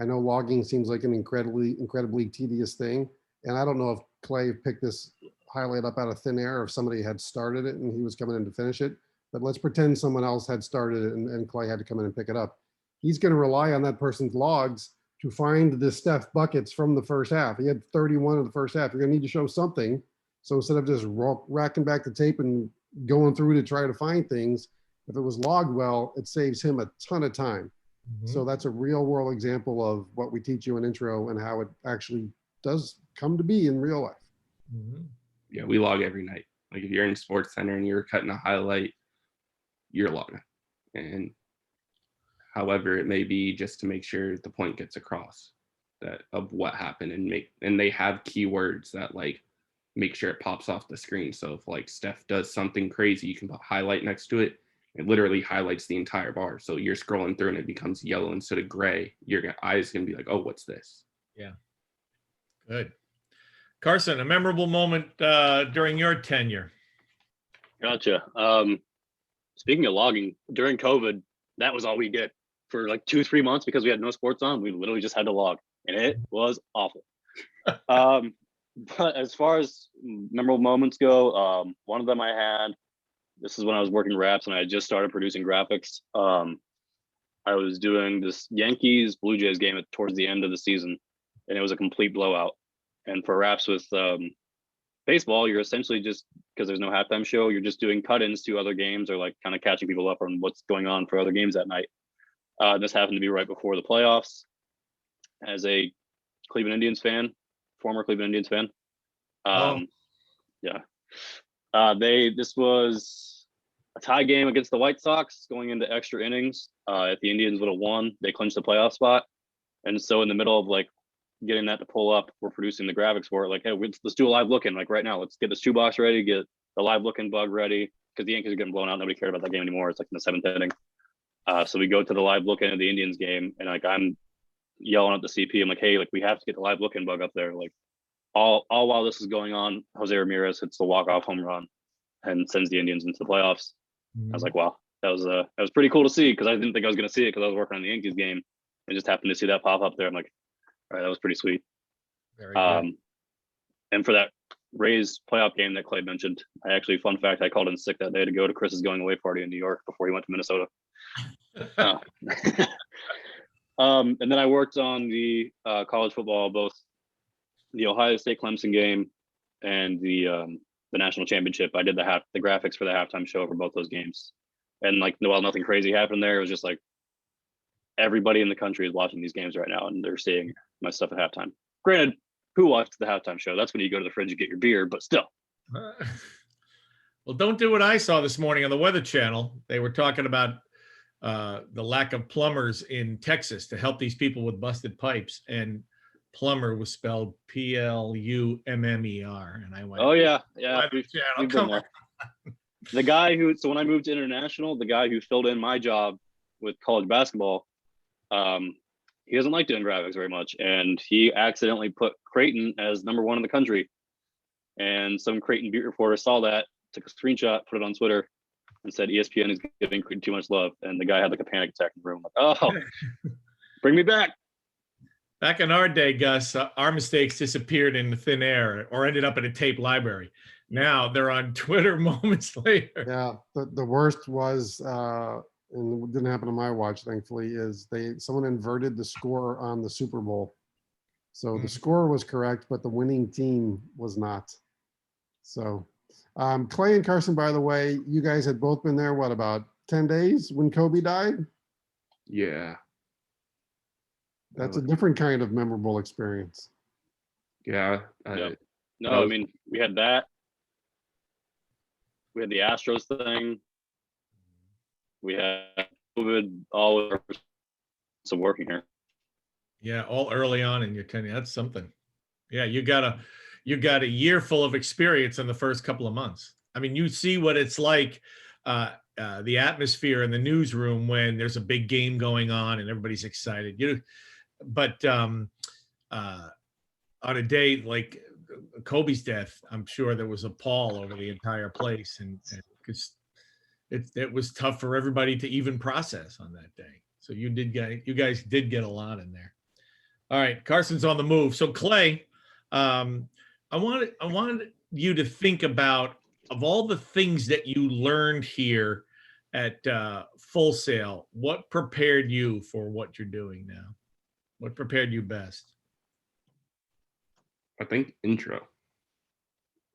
I know logging seems like an incredibly tedious thing. And I don't know if Clay picked this highlight up out of thin air or if somebody had started it and he was coming in to finish it. But let's pretend someone else had started it and Clay had to come in and pick it up. He's going to rely on that person's logs to find the Steph buckets from the first half. He had 31 in the first half. You're going to need to show something. So instead of just racking back the tape and going through to try to find things, if it was logged well, it saves him a ton of time. Mm-hmm. So that's a real world example of what we teach you in Intro and how it actually does come to be in real life. Mm-hmm. Yeah, we log every night. Like if you're in Sports Center and you're cutting a highlight, you're logging. And however it may be, just to make sure the point gets across that of what happened, and they have keywords that like make sure it pops off the screen. So if like Steph does something crazy, you can put highlight next to it. It literally highlights the entire bar. So you're scrolling through and it becomes yellow instead of gray. Your eyes going to be like, oh, what's this? Yeah. Good. Carson, a memorable moment during your tenure. Gotcha. Speaking of logging, during COVID, that was all we did for like 2-3 months because we had no sports on. We literally just had to log, and it was awful. But as far as memorable moments go, one of them I had, this is when I was working Raps and I had just started producing graphics. I was doing this Yankees Blue Jays game towards the end of the season, and it was a complete blowout. And for Raps with baseball, you're essentially just, because there's no halftime show, you're just doing cut-ins to other games or like kind of catching people up on what's going on for other games that night. This happened to be right before the playoffs. As a Cleveland Indians fan, former Cleveland Indians fan. This was a tie game against the White Sox going into extra innings. If the Indians would have won, they clinched the playoff spot. And so in the middle of like getting that to pull up. We're producing the graphics for it. Like, hey, let's do a live looking. Like right now, let's get the shoebox ready, get the live looking bug ready, because the Yankees are getting blown out. Nobody cared about that game anymore. It's like in the 7th inning. So we go to the live looking of the Indians game, and like I'm yelling at the CP. I'm like, hey, like we have to get the live looking bug up there. Like all while this is going on, Jose Ramirez hits the walk-off home run and sends the Indians into the playoffs. I was like, wow, that was pretty cool to see, because I didn't think I was going to see it because I was working on the Yankees game. I just happened to see that pop up there. I'm like, all right, that was pretty sweet. Very good. And for that Rays playoff game that Clay mentioned, I actually, fun fact, I called in sick that day to go to Chris's going away party in New York before he went to Minnesota. And then I worked on the college football, both the Ohio State Clemson game and the national championship. I did the graphics for the halftime show for both those games. And like, well, nothing crazy happened there. It was just like everybody in the country is watching these games right now, and they're seeing my stuff at halftime. Granted, who watched the halftime show? That's when you go to the fridge and get your beer, but still. Well, don't do what I saw this morning on the Weather Channel. They were talking about the lack of plumbers in Texas to help these people with busted pipes, and plumber was spelled Plummer, and I went, Oh yeah, Weather Channel, we've come been on. there. The guy so when I moved to international, the guy who filled in my job with college basketball, he doesn't like doing graphics very much, and he accidentally put Creighton as #1 in the country. And some Creighton beat reporter saw that, took a screenshot, put it on Twitter, and said ESPN is giving Creighton too much love. And the guy had like a panic attack in the room, like, oh, bring me back. Back in our day, Gus, our mistakes disappeared into thin air or ended up in a tape library. Now they're on Twitter moments later. Yeah, the worst was, and it didn't happen on my watch, thankfully, is someone inverted the score on the Super Bowl. So the score was correct, but the winning team was not. So Clay and Carson, by the way, you guys had both been there, what, about 10 days when Kobe died? Yeah. That's a different kind of memorable experience. Yeah. No, I mean, we had that. We had the Astros thing. We had COVID, all of some working here. Yeah, all early on in your tenure. That's something. Yeah, you got a year full of experience in the first couple of months. I mean, you see what it's like, the atmosphere in the newsroom when there's a big game going on and everybody's excited. But on a day like Kobe's death, I'm sure there was a pall over the entire place, and because it was tough for everybody to even process on that day. So you guys did get a lot in there. All right, Carson's on the move. So Clay, I wanted you to think about, of all the things that you learned here at Full Sail, what prepared you for what you're doing now? What prepared you best? I think intro.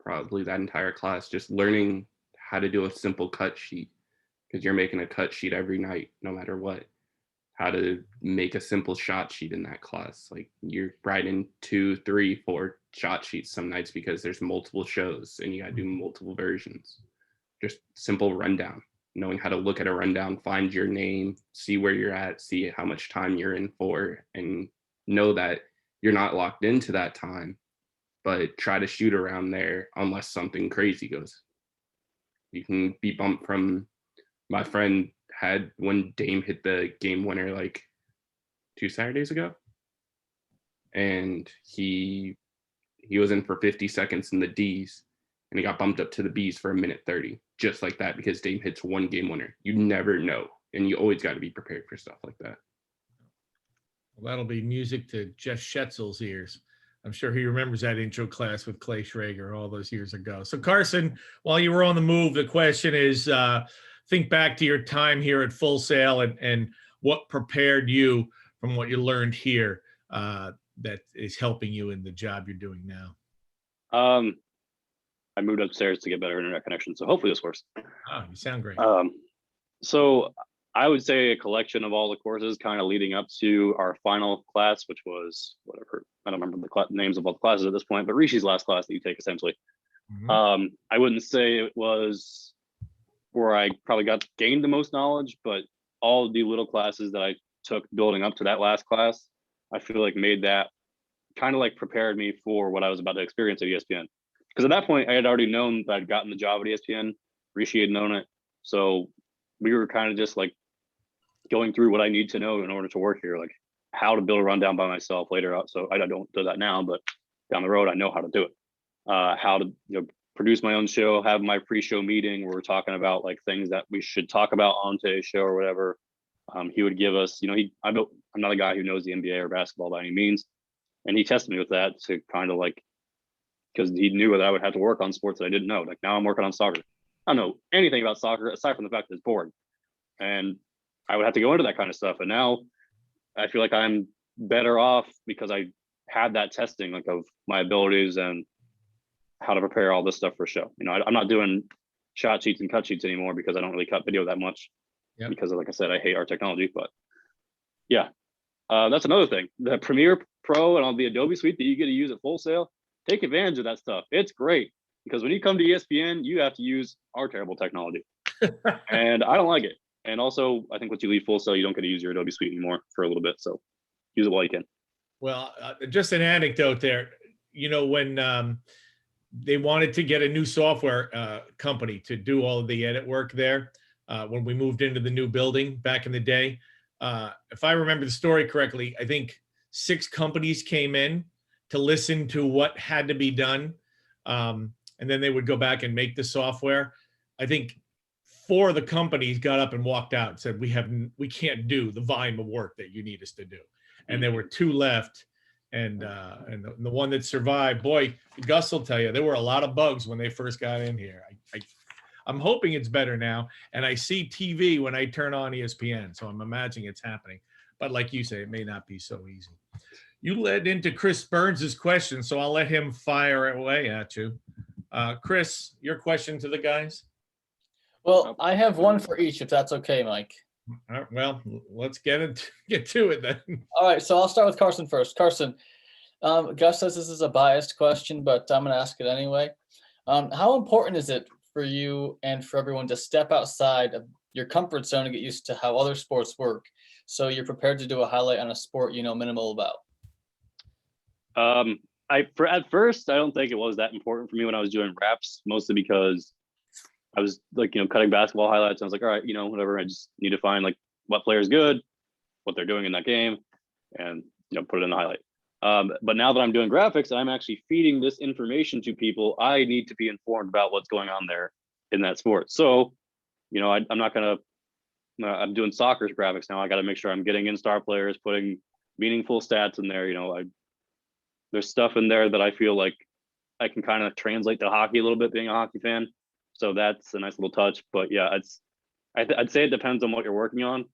Probably that entire class, just learning how to do a simple cut sheet, because you're making a cut sheet every night, no matter what. How to make a simple shot sheet in that class. Like you're writing 2, 3, 4 shot sheets some nights because there's multiple shows and you got to do multiple versions. Just simple rundown, knowing how to look at a rundown, find your name, see where you're at, see how much time you're in for, and know that you're not locked into that time, but try to shoot around there unless something crazy goes. You can be bumped from, my friend had when Dame hit the game winner like 2 Saturdays ago, and he was in for 50 seconds in the D's, and he got bumped up to the B's for 1:30, just like that, because Dame hits one game winner. You never know, and you always got to be prepared for stuff like that. Well, that'll be music to Jeff Schetzel's ears. I'm sure he remembers that intro class with Clay Schrager all those years ago. So Carson, while you were on the move, the question is, think back to your time here at Full Sail and what prepared you from what you learned here that is helping you in the job you're doing now. I moved upstairs to get better internet connection, so hopefully this works. Oh, you sound great. So I would say a collection of all the courses kind of leading up to our final class, which was whatever, I don't remember the names of all the classes at this point, but Rishi's last class that you take essentially. Mm-hmm. I wouldn't say it was where I probably gained the most knowledge, but all the little classes that I took building up to that last class, I feel like made that kind of like prepared me for what I was about to experience at ESPN. Because at that point, I had already known that I'd gotten the job at ESPN. Rishi had known it. So we were kind of just like going through what I need to know in order to work here, like how to build a rundown by myself later out. So I don't do that now, but down the road, I know how to do it. How to produce my own show, have my pre-show meeting where we're talking about like things that we should talk about on today's show or whatever. He would give us, I'm not a guy who knows the NBA or basketball by any means. And he tested me with that to kind of like, because he knew that I would have to work on sports that I didn't know. Like now I'm working on soccer. I don't know anything about soccer aside from the fact that it's boring. And I would have to go into that kind of stuff. And now I feel like I'm better off because I had that testing like of my abilities and how to prepare all this stuff for a show. I'm not doing shot sheets and cut sheets anymore because I don't really cut video that much. Yep. Because like I said, I hate our technology, but yeah. That's another thing. The Premiere Pro and all the Adobe suite that you get to use at Full Sail, take advantage of that stuff. It's great because when you come to ESPN, you have to use our terrible technology. And I don't like it. And also, I think once you leave Full Sail, you don't get to use your Adobe suite anymore for a little bit. So use it while you can. Well, just an anecdote there. When they wanted to get a new software company to do all of the edit work there, when we moved into the new building back in the day, if I remember the story correctly, I think 6 companies came in to listen to what had to be done. And then they would go back and make the software. I think 4 of the companies got up and walked out and said, we can't do the volume of work that you need us to do. And there were 2 left. And the one that survived, boy, Gus will tell you, there were a lot of bugs when they first got in here. I'm hoping it's better now. And I see TV when I turn on ESPN. So I'm imagining it's happening. But like you say, it may not be so easy. You led into Chris Burns's question, so I'll let him fire away at you. Chris, your question to the guys? Well, I have one for each, if that's okay, Mike. Well, let's get to it then. All right, so I'll start with Carson first. Carson, Gus says this is a biased question, but I'm going to ask it anyway. How important is it for you and for everyone to step outside of your comfort zone and get used to how other sports work, so you're prepared to do a highlight on a sport you know minimal about? At first, I don't think it was that important for me when I was doing raps, mostly because I was like, cutting basketball highlights. I was like, all right, whatever. I just need to find like what player is good, what they're doing in that game, and put it in the highlight. But now that I'm doing graphics and I'm actually feeding this information to people, I need to be informed about what's going on there in that sport. So, I'm not gonna. I'm doing soccer graphics now. I got to make sure I'm getting in star players, putting meaningful stats in there. There's stuff in there that I feel like I can kind of translate to hockey a little bit, being a hockey fan. So that's a nice little touch. But yeah, I'd say it depends on what you're working on.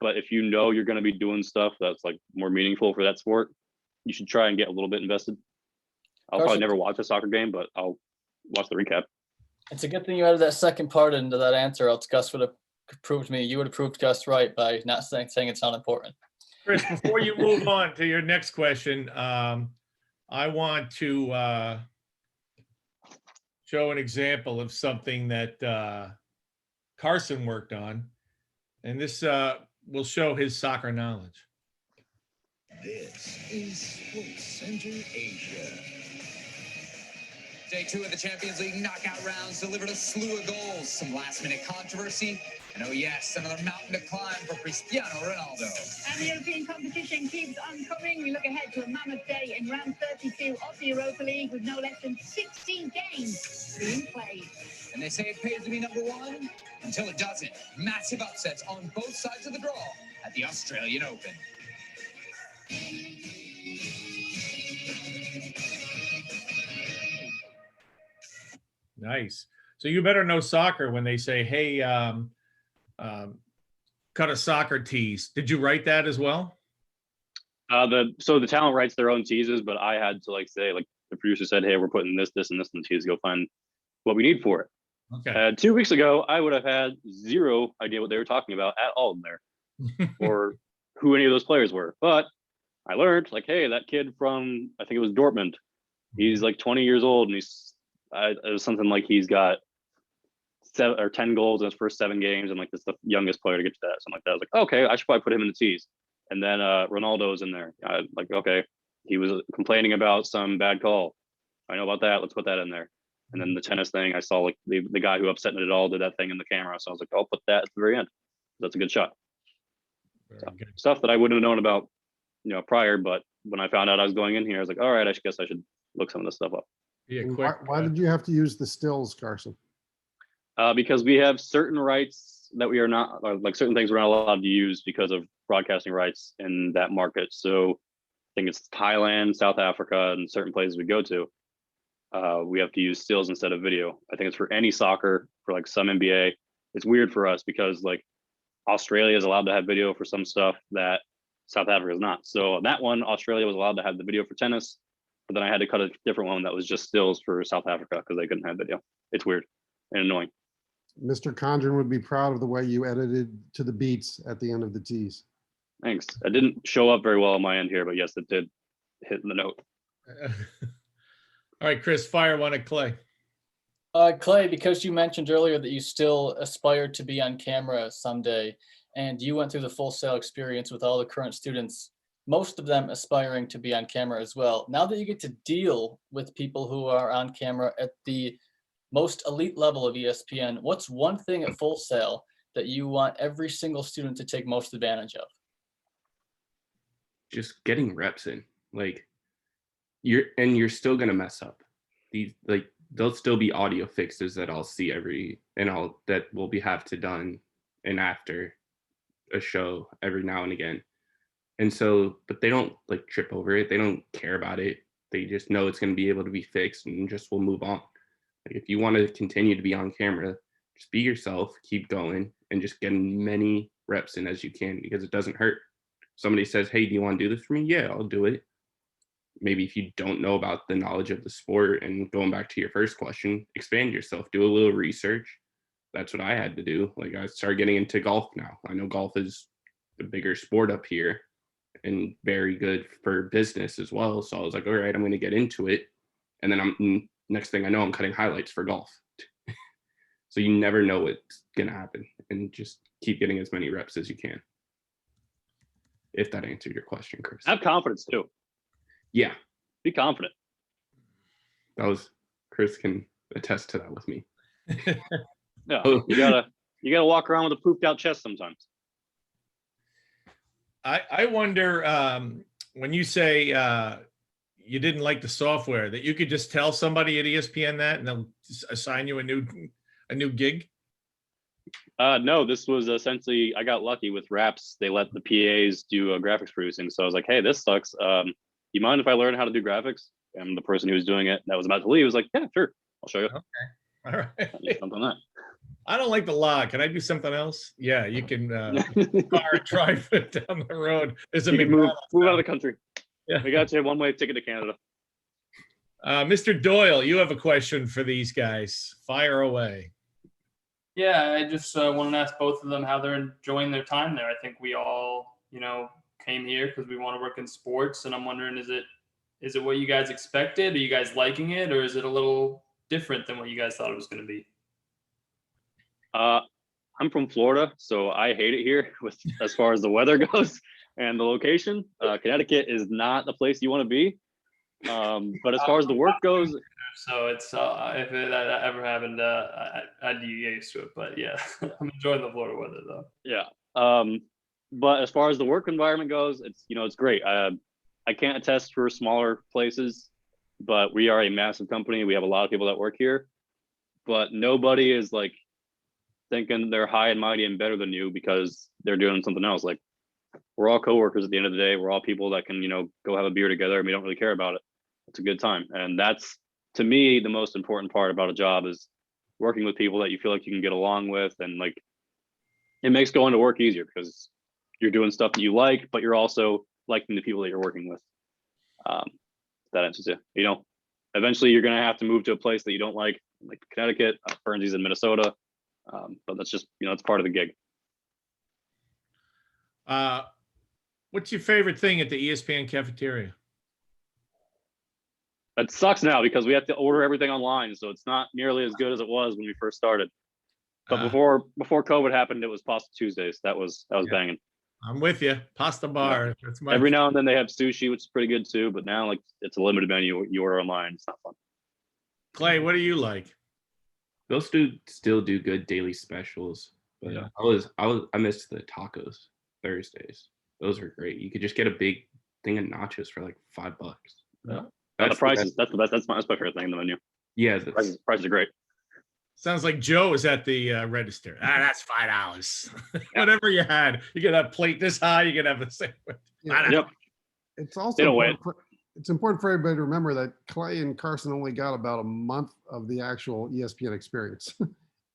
But if you're going to be doing stuff that's like more meaningful for that sport, you should try and get a little bit invested. I'll probably never watch a soccer game, but I'll watch the recap. It's a good thing you added that second part into that answer, else Gus would have proved me. You would have proved Gus right by not saying it's not important. Chris, before you move on to your next question, I want to show an example of something that Carson worked on, and this will show his soccer knowledge. This is Sports Center Asia. Day 2 of the Champions League knockout rounds delivered a slew of goals, some last-minute controversy, and oh yes, another mountain to climb for Cristiano Ronaldo. And the European competition keeps on coming. We look ahead to a mammoth day in round 32 of the Europa League with no less than 16 games being played. And they say it pays to be number 1 until it doesn't. Massive upsets on both sides of the draw at the Australian Open. Nice. So you better know soccer when they say, hey, cut a soccer tease. Did you write that as well? So the talent writes their own teases, but I had to say the producer said, hey, we're putting this and this in the tease. Go find what we need for it. Okay. 2 weeks ago, I would have had zero idea what they were talking about at all in there or who any of those players were. But I learned hey, that kid from, I think it was Dortmund, he's 20 years old and it was something like he's got 7 or 10 goals in his first 7 games, and this the youngest player to get to that, something like that. I was like, okay, I should probably put him in the tease. And then Ronaldo's in there. Okay, he was complaining about some bad call. I know about that. Let's put that in there. And then the tennis thing, I saw like the guy who upset it all did that thing in the camera. So I was like, I'll put that at the very end. That's a good shot. So, stuff that I wouldn't have known about, prior. But when I found out I was going in here, I was like, all right, I guess I should look some of this stuff up. Yeah, And quick. why did you have to use the stills, Carson? Because we have certain rights that we are not, like certain things we're not allowed to use because of broadcasting rights in that market. So I think it's Thailand, South Africa, and certain places we go to. We have to use stills instead of video. I think it's for any soccer, for like some NBA. It's weird for us because like Australia is allowed to have video for some stuff that South Africa is not. So that one, Australia was allowed to have the video for tennis, but then I had to cut a different one that was just stills for South Africa because they couldn't have video. It's weird and annoying. Mr. Condren would be proud of the way you edited to the beats at the end of the tees. Thanks. I didn't show up very well on my end here, but yes, it did hit the note. All right, Chris, fire one at Clay. Clay, because you mentioned earlier that you still aspire to be on camera someday, and you went through the Full Sail experience with all the current students, most of them aspiring to be on camera as well. Now that you get to deal with people who are on camera at the most elite level of ESPN, what's one thing at Full Sail that you want every single student to take most advantage of? Just getting reps in. Like you're still gonna mess up. There'll still be audio fixes that I'll see that will have to done and after a show every now and again. And so, but they don't like trip over it. They don't care about it. They just know it's going to be able to be fixed and just will move on. Like if you want to continue to be on camera, just be yourself, keep going, and just get as many reps in as you can because it doesn't hurt. Somebody says, hey, do you want to do this for me? Yeah, I'll do it. Maybe if you don't know about the knowledge of the sport, and going back to your first question, expand yourself, do a little research. That's what I had to do. Like I started getting into golf now. I know golf is the bigger sport up here and very good for business as well. So I was like, all right, I'm going to get into it. And then next thing I know, I'm cutting highlights for golf. So you never know what's going to happen, and just keep getting as many reps as you can. If that answered your question, Chris. Have confidence too. Yeah. Be confident. Chris can attest to that with me. Yeah, you gotta walk around with a pooped out chest sometimes. I wonder when you say you didn't like the software, that you could just tell somebody at ESPN that and they'll just assign you a new gig. No, this was essentially, I got lucky with Raps. They let the PAs do graphics producing. So I was like, hey, this sucks. You mind if I learn how to do graphics? And the person who was doing it that was about to leave was like, yeah, sure, I'll show you. Okay, all right. Something like that. I don't like the log. Can I do something else? Yeah, you can car drive it down the road. There's a move out of the country. Yeah. We got you a one-way ticket to Canada. Mr. Doyle, you have a question for these guys. Fire away. Yeah, I just want to ask both of them how they're enjoying their time there. I think we all, came here because we want to work in sports, and I'm wondering, is it what you guys expected? Are you guys liking it, or is it a little different than what you guys thought it was going to be? I'm from Florida, so I hate it here as far as the weather goes and the location. Connecticut is not the place you want to be. But as far as the work goes, so it's if that ever happened, I'd be used to it. But yeah, I'm enjoying the Florida weather though. Yeah. But as far as the work environment goes, it's great. I can't attest for smaller places, but we are a massive company. We have a lot of people that work here, but nobody is like thinking they're high and mighty and better than you because they're doing something else. Like we're all coworkers at the end of the day. We're all people that can, go have a beer together and we don't really care about it. It's a good time. And that's, to me, the most important part about a job is working with people that you feel like you can get along with. And like, it makes going to work easier because you're doing stuff that you like, but you're also liking the people that you're working with. That answers it. Eventually you're going to have to move to a place that you don't like Connecticut, Guernsey's in Minnesota. But that's just, it's part of the gig. What's your favorite thing at the ESPN cafeteria? It sucks now because we have to order everything online, so it's not nearly as good as it was when we first started. But before COVID happened, it was Pasta Tuesdays. That was banging. I'm with you. Pasta bar. That's my Every now and then they have sushi, which is pretty good too. But now, like, it's a limited menu. You order online. It's not fun. Clay, what do you like? They'll still do good daily specials. But Yeah. I missed the tacos Thursdays. Those were great. You could just get a big thing of nachos for like $5. Yeah. That's The prices. That's the best. That's my favorite thing in the menu. Yeah, Prices are great. Sounds like Joe is at the register. That's $5. Whatever you had, you can have a plate this high. You can have the same. Yeah. Yep. It's also They don't wait. it's important for everybody to remember that Clay and Carson only got about a month of the actual ESPN experience.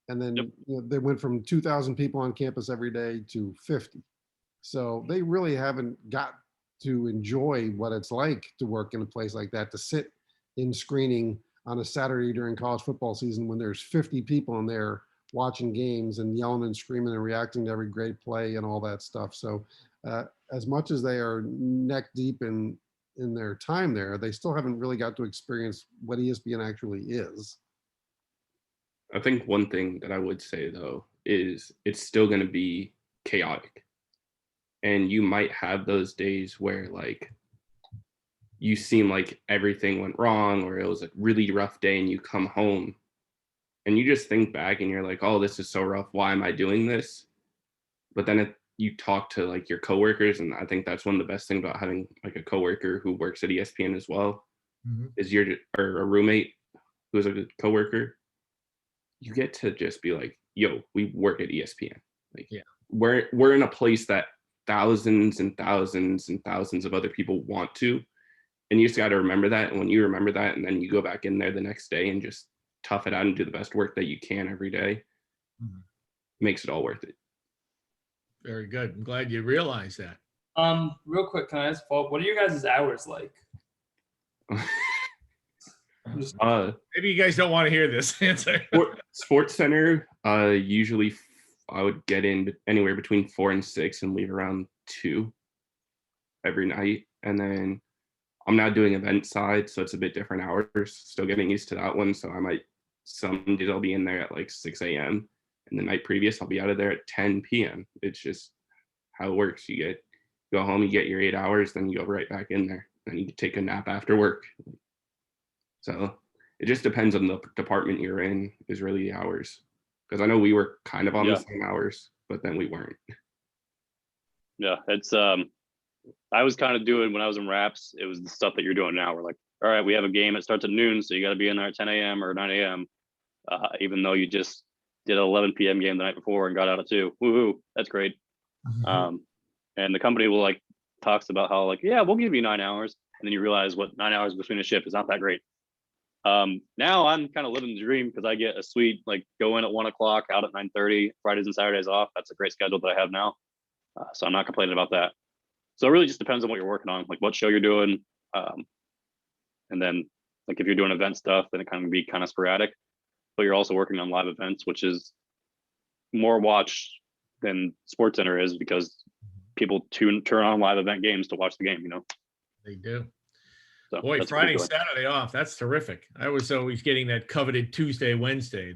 And then Yep. they went from 2,000 people on campus every day to 50. So they really haven't got to enjoy what it's like to work in a place like that, to sit in screening on a Saturday during college football season when there's 50 people in there watching games and yelling and screaming and reacting to every great play and all that stuff. So as much as they are neck deep in their time there, they still haven't really got to experience what ESPN actually is. I think one thing that I would say though is it's still going to be chaotic. And you might have those days where like you seem like everything went wrong or it was a really rough day and you come home and you just think back and you're like, oh, this is so rough. Why am I doing this? But then you talk to like your coworkers, and I think that's one of the best things about having like a coworker who works at ESPN as well, is or a roommate who's a coworker. You get to just be like, yo, we work at ESPN. Like, yeah, we're in a place that thousands and thousands and thousands of other people want to. And you just got to remember that. And when you remember that, and then you go back in there the next day and just tough it out and do the best work that you can every day, makes it all worth it. Very good. I'm glad you realized that. Real quick, can I ask, what are your guys' hours like? Maybe you guys don't want to hear this answer. Sports Center, usually I would get in anywhere between 4 and 6 and leave around 2 every night. And then I'm not doing event side, so it's a bit different hours. Still getting used to that one. So some days I'll be in there at like 6 a.m. and the night previous I'll be out of there at 10 p.m. It's just how it works. You go home, you get your 8 hours, then you go right back in there. Then you can take a nap after work. So it just depends on the department you're in is really the hours. Because I know we were kind of on the same hours, but then we weren't. Yeah, it's I was kind of doing when I was in Raps, it was the stuff that you're doing now. We're like, all right, we have a game, it starts at noon, so you got to be in there at 10 a.m. or 9 a.m. Even though you just did an 11 p.m. game the night before and got out at 2. Woohoo, that's great. And the company will like talks about how like, yeah, we'll give you 9 hours. And then you realize what 9 hours between a shift is not that great. Now I'm kind of living the dream because I get a sweet, like go in at 1 o'clock, out at 9:30, Fridays and Saturdays off. That's a great schedule that I have now. So I'm not complaining about that. So it really just depends on what you're working on, like what show you're doing. And then like if you're doing event stuff, then it can be kind of sporadic, but you're also working on live events, which is more watch than Sports Center is because people turn on live event games to watch the game, you know? They do. So boy, Friday, Saturday off. That's terrific. I was always getting that coveted Tuesday, Wednesday.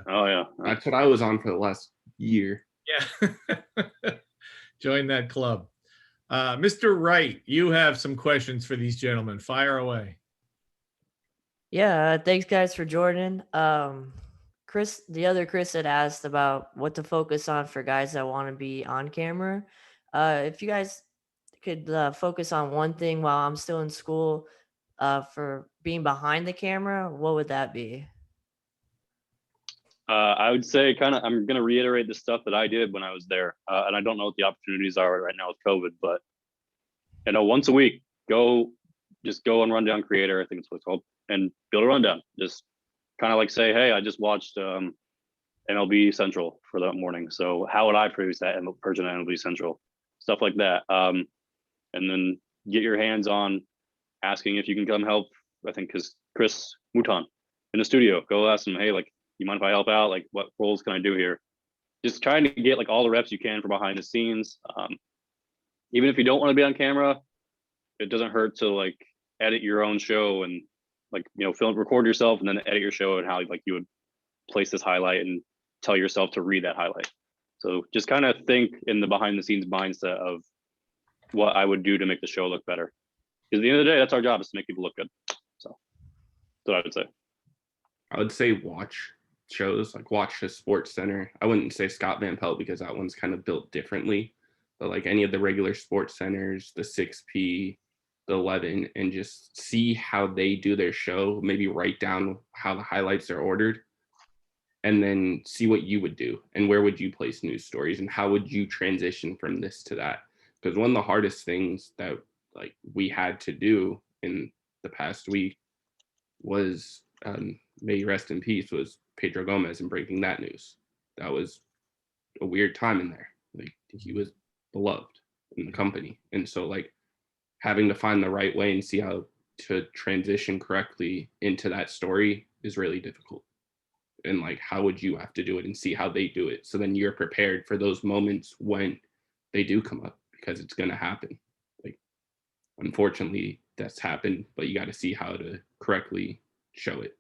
Oh yeah, that's what I was on for the last year. Yeah, join that club. Mr. Wright, you have some questions for these gentlemen. Fire away. Yeah, thanks guys for joining. Chris, the other Chris had asked about what to focus on for guys that want to be on camera. If you guys could focus on one thing while I'm still in school for being behind the camera, what would that be? I would say I'm going to reiterate the stuff that I did when I was there. And I don't know what the opportunities are right now with COVID, but once a week, just go and Rundown Creator, I think it's what it's called, and build a rundown. Just kind of like say, hey, I just watched MLB Central for that morning. So how would I produce that version of MLB Central? Stuff like that. And then get your hands on asking if you can come help. I think because Chris Mouton in the studio, go ask him, hey, like, you mind if I help out? Like, what roles can I do here? Just trying to get like all the reps you can for behind the scenes. Even if you don't want to be on camera, it doesn't hurt to like edit your own show and like, record yourself and then edit your show and how like you would place this highlight and tell yourself to read that highlight. So just kind of think in the behind the scenes mindset of what I would do to make the show look better. Because at the end of the day, that's our job, is to make people look good. So that's what I would say. I would say watch shows, like watch the Sports Center. I wouldn't say Scott Van Pelt because that one's kind of built differently, but like any of the regular Sports Centers, the 6P, the 11, and just see how they do their show. Maybe write down how the highlights are ordered, and then see what you would do and where would you place news stories and how would you transition from this to that. Because one of the hardest things that like we had to do in the past week was, may he rest in peace, was Pedro Gomez and breaking that news. That was a weird time in there. Like he was beloved in the company. And so like having to find the right way and see how to transition correctly into that story is really difficult. And like, how would you have to do it and see how they do it? So then you're prepared for those moments when they do come up, because it's going to happen. Like, unfortunately, that's happened, but you got to see how to correctly show it.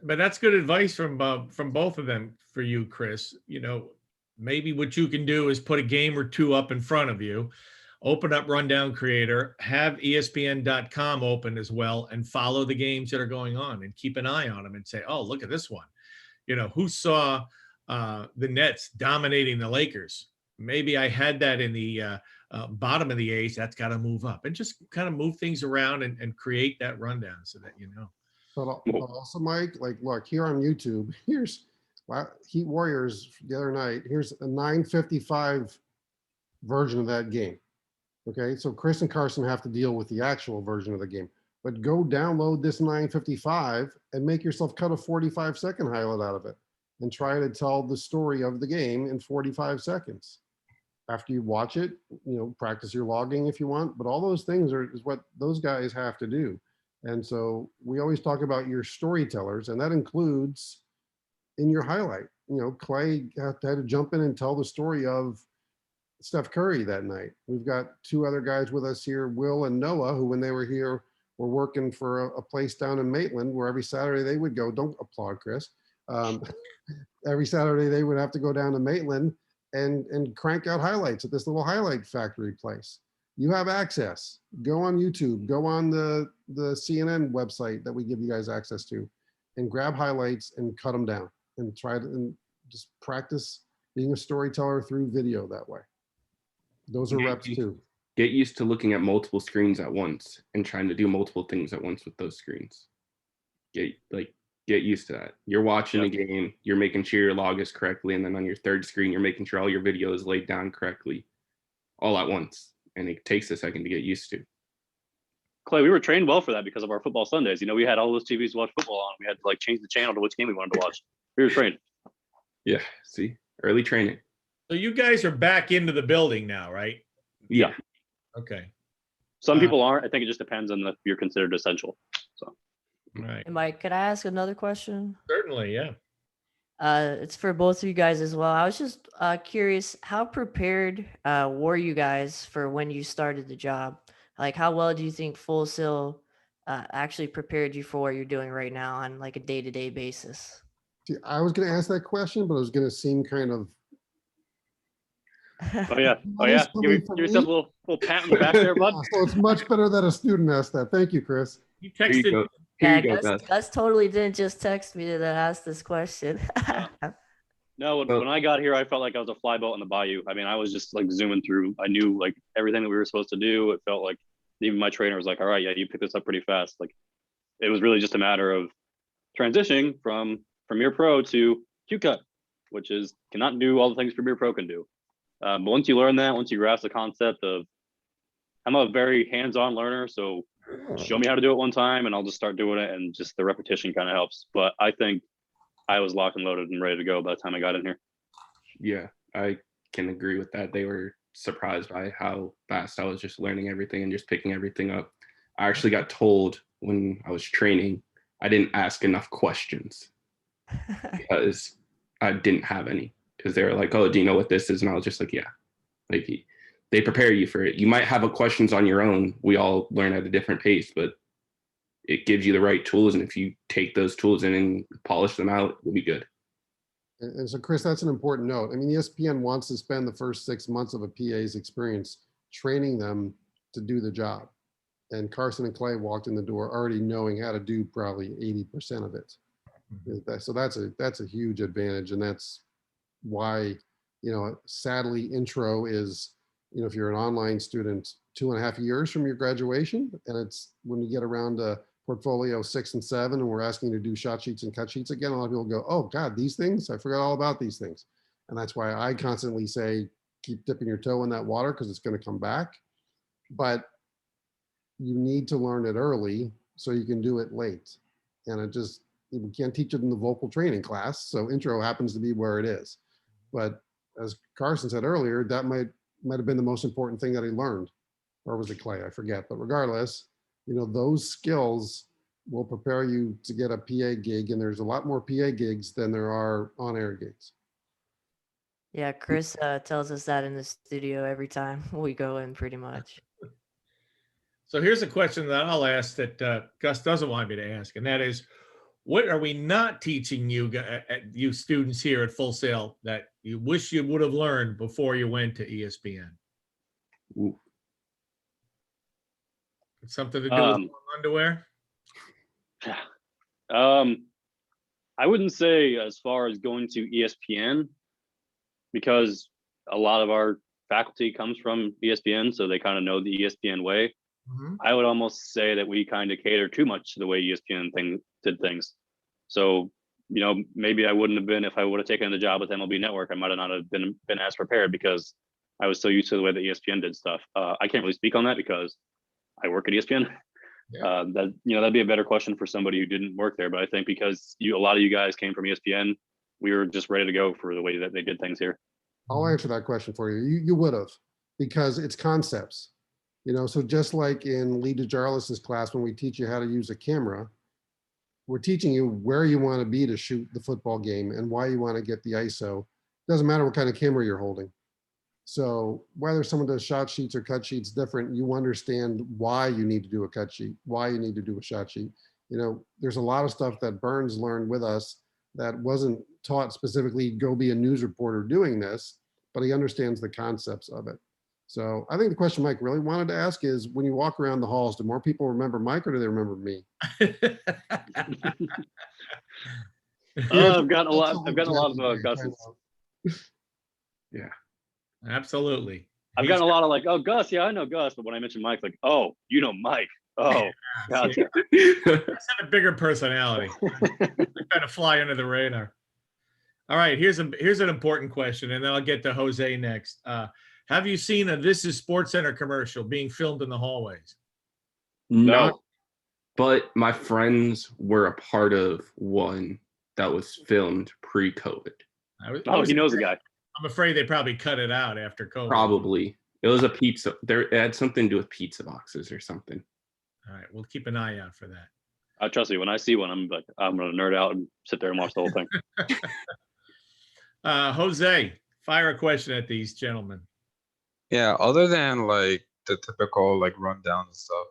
But that's good advice from both of them for you, Chris. You know, maybe what you can do is put a game or two up in front of you, open up Rundown Creator, have ESPN.com open as well, and follow the games that are going on and keep an eye on them and say, oh, look at this one. You know, who saw the Nets dominating the Lakers? Maybe I had that in the bottom of the eighth. That's got to move up, and just kind of move things around and create that rundown so that you know. But also, Mike, like, look, here on YouTube, here's Heat Warriors the other night. Here's a 9:55 version of that game. Okay, so Chris and Carson have to deal with the actual version of the game. But go download this 9:55 and make yourself cut a 45-second highlight out of it and try to tell the story of the game in 45 seconds. After you watch it, you know, practice your logging if you want, but all those things is what those guys have to do. And so we always talk about your storytellers, and that includes in your highlight. You know, Clay had to jump in and tell the story of Steph Curry that night. We've got two other guys with us here, Will and Noah, who when they were here were working for a place down in Maitland where every Saturday they would go. Don't applaud, Chris. Every Saturday they would have to go down to Maitland and crank out highlights at this little highlight factory place. You have access. Go on YouTube. Go on the CNN website that we give you guys access to, and grab highlights and cut them down and try to and just practice being a storyteller through video that way. Those are reps too. Get used to looking at multiple screens at once and trying to do multiple things at once with those screens. Get used to that. You're watching a game, you're making sure your log is correctly, and then on your third screen, you're making sure all your video is laid down correctly all at once. And it takes a second to get used to. Clay, we were trained well for that because of our football Sundays. You know, we had all those TVs to watch football on. We had to like change the channel to which game we wanted to watch. We were trained. Yeah, see, early training. So you guys are back into the building now, right? Yeah. Okay. Some people aren't. I think it just depends on if you're considered essential. So. Right. Hey, Mike, could I ask another question? Certainly, yeah. It's for both of you guys as well. I was just curious, how prepared were you guys for when you started the job? Like, how well do you think Full Sail actually prepared you for what you're doing right now on like a day-to-day basis? See, I was going to ask that question, but it was going to seem kind of. Oh yeah. Give yourself a little pat on the back there, bud. So it's much better that a student asked that. Thank you, Chris. You texted. Gus totally didn't just text me to ask this question. No, when I got here, I felt like I was a fly boat in the bayou. I mean, I was just like zooming through. I knew like everything that we were supposed to do. It felt like even my trainer was like, all right, yeah, you picked this up pretty fast. Like it was really just a matter of transitioning from Premiere Pro to Q-Cut, which is cannot do all the things Premiere Pro can do. But once you learn that, once you grasp the concept of, I'm a very hands-on learner, so show me how to do it one time and I'll just start doing it, and just the repetition kind of helps. But I think I was locked and loaded and ready to go by the time I got in here. Yeah, I can agree with that. They were surprised by how fast I was just learning everything and just picking everything up. I actually got told when I was training, I didn't ask enough questions because I didn't have any. Because they were like, oh, do you know what this is? And I was just like, yeah. Like they prepare you for it. You might have questions on your own. We all learn at a different pace, but it gives you the right tools. And if you take those tools in and polish them out, you'll be good. And so, Chris, that's an important note. I mean, ESPN wants to spend the first 6 months of a PA's experience training them to do the job. And Carson and Clay walked in the door already knowing how to do probably 80% of it. So that's a huge advantage, and that's why, sadly, intro is, if you're an online student, 2.5 years from your graduation, and it's when you get around to portfolio 6 and 7, and we're asking you to do shot sheets and cut sheets again, a lot of people go, oh God, these things, I forgot all about these things. And that's why I constantly say, keep dipping your toe in that water because it's going to come back. But you need to learn it early so you can do it late. And we can't teach it in the vocal training class. So intro happens to be where it is. But as Carson said earlier, that might have been the most important thing that he learned. Or was it Clay? I forget. But regardless, those skills will prepare you to get a PA gig. And there's a lot more PA gigs than there are on-air gigs. Yeah, Chris tells us that in the studio every time we go in, pretty much. So here's a question that I'll ask that Gus doesn't want me to ask, and that is, what are we not teaching you students here at Full Sail that you wish you would have learned before you went to ESPN? Ooh. It's something to do with underwear? I wouldn't say as far as going to ESPN, because a lot of our faculty comes from ESPN, so they kind of know the ESPN way. Mm-hmm. I would almost say that we kind of cater too much to the way ESPN did things. So, maybe I wouldn't have been, if I would have taken the job with MLB Network, I might have not have been as prepared because I was so used to the way that ESPN did stuff. I can't really speak on that because I work at ESPN. Yeah. That'd be a better question for somebody who didn't work there. But I think because a lot of you guys came from ESPN, we were just ready to go for the way that they did things here. I'll answer that question for you. You would have, because it's concepts. So just like in Lee DeJarlis's class, when we teach you how to use a camera, we're teaching you where you want to be to shoot the football game and why you want to get the ISO. Doesn't matter what kind of camera you're holding. So whether someone does shot sheets or cut sheets different, you understand why you need to do a cut sheet, why you need to do a shot sheet. There's a lot of stuff that Burns learned with us that wasn't taught specifically, go be a news reporter doing this, but he understands the concepts of it. So I think the question Mike really wanted to ask is, when you walk around the halls, do more people remember Mike or do they remember me? I've gotten a lot of Gus's. Yeah, absolutely. I've gotten a lot of like, oh, Gus, yeah, I know Gus. But when I mention Mike, like, oh, you know Mike. Oh, gotcha. He's had a bigger personality. Kind of fly under the radar. All right, here's an important question, and then I'll get to Jose next. Have you seen a This Is Sports Center commercial being filmed in the hallways? No, but my friends were a part of one that was filmed pre-COVID. He knows the guy. I'm afraid they probably cut it out after COVID. Probably. It was a pizza. It had something to do with pizza boxes or something. All right, we'll keep an eye out for that. Trust me, when I see one, I'm gonna nerd out and sit there and watch the whole thing. Jose, fire a question at these gentlemen. Yeah, other than like the typical like rundown and stuff,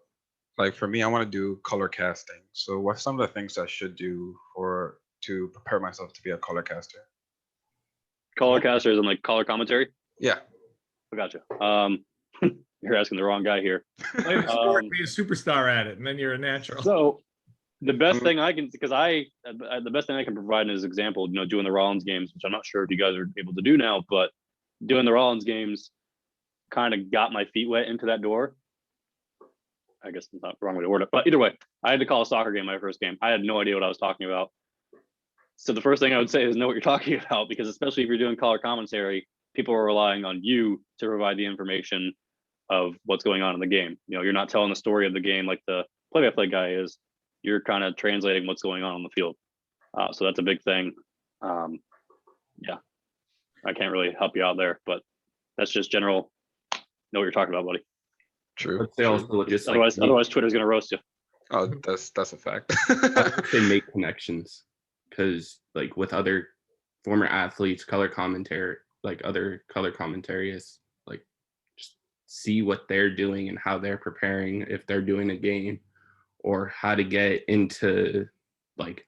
like for me, I want to do color casting. So what's some of the things I should do to prepare myself to be a color caster? Color casters and like color commentary? Yeah. I gotcha. You're asking the wrong guy here. Play the sport, be a superstar at it, and then you're a natural. So the best thing I can, the best thing I can provide as an example, doing the Rollins games, which I'm not sure if you guys are able to do now, but doing the Rollins games kind of got my feet wet into that door. I guess it's not the wrong way to word it, but either way, I had to call a soccer game my first game. I had no idea what I was talking about. So the first thing I would say is know what you're talking about, because especially if you're doing color commentary, people are relying on you to provide the information of what's going on in the game. You're not telling the story of the game like the play-by-play guy is. You're kind of translating what's going on the field. So that's a big thing. Yeah, I can't really help you out there, but that's just general. Know what you're talking about, buddy. True. Otherwise, Twitter's gonna roast you. Oh, that's a fact. They make connections because, like, with other former athletes, color commentary, like other color commentarists, like, just see what they're doing and how they're preparing if they're doing a game, or how to get into like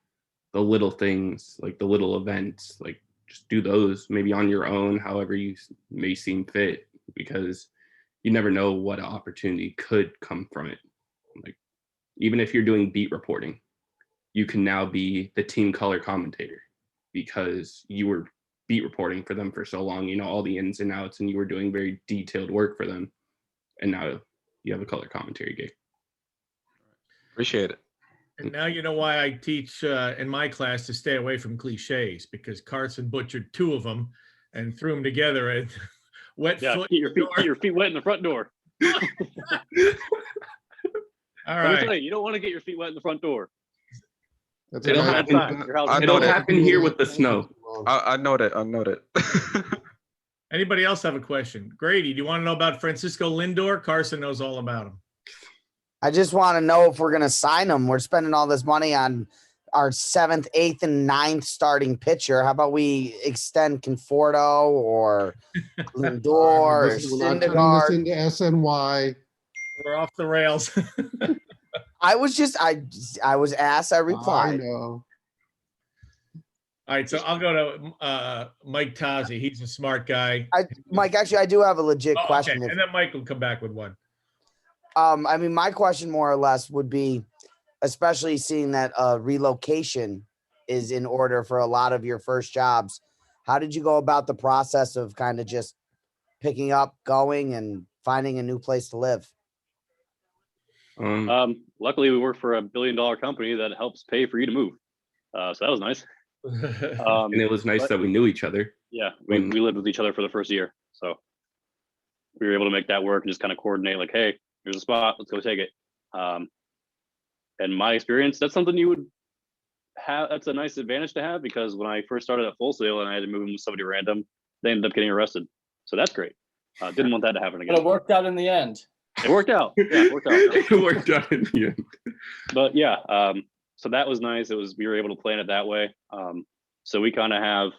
the little things, like the little events, like just do those maybe on your own, however you may seem fit, because you never know what opportunity could come from it. Like, even if you're doing beat reporting, you can now be the team color commentator because you were beat reporting for them for so long, you know, all the ins and outs, and you were doing very detailed work for them. And now you have a color commentary gig. Appreciate it. And now you know why I teach in my class to stay away from cliches, because Carson butchered 2 of them and threw them together and wet foot. Get your feet wet in the front door. All Let me right. tell you, you don't want to get your feet wet in the front door. That's It'll right. happen. Your house I is know It'll that. happen here with the snow. I know that. I know that. Anybody else have a question? Grady, do you want to know about Francisco Lindor? Carson knows all about him. I just want to know if we're going to sign him. We're spending all this money on our 7th, 8th, and 9th starting pitcher. How about we extend Conforto or Lindor or We're not turning this Syndergaard? into SNY. We're off the rails. I was asked, I I replied. know. All right, so I'll go to Mike Tazi. He's a smart guy. Mike, actually, I do have a legit Oh, question. okay. And then Mike will come back with one. I mean, my question more or less would be, especially seeing that relocation is in order for a lot of your first jobs. How did you go about the process of kind of just picking up, going, and finding a new place to live? Luckily, we work for a $1 billion company that helps pay for you to move. So that was nice. And it was nice that we knew each other. Yeah, we lived with each other for the first year. So we were able to make that work and just kind of coordinate like, hey, here's a spot, let's go take it. And my experience, that's something you would have. That's a nice advantage to have, because when I first started at Full Sail and I had to move in with somebody random, they ended up getting arrested. So that's great. Didn't want that to happen again. But it worked out in the end. It worked out. Yeah, it worked out. It worked out in the end. But yeah, so that was nice. We were able to plan it that way. So we kind of have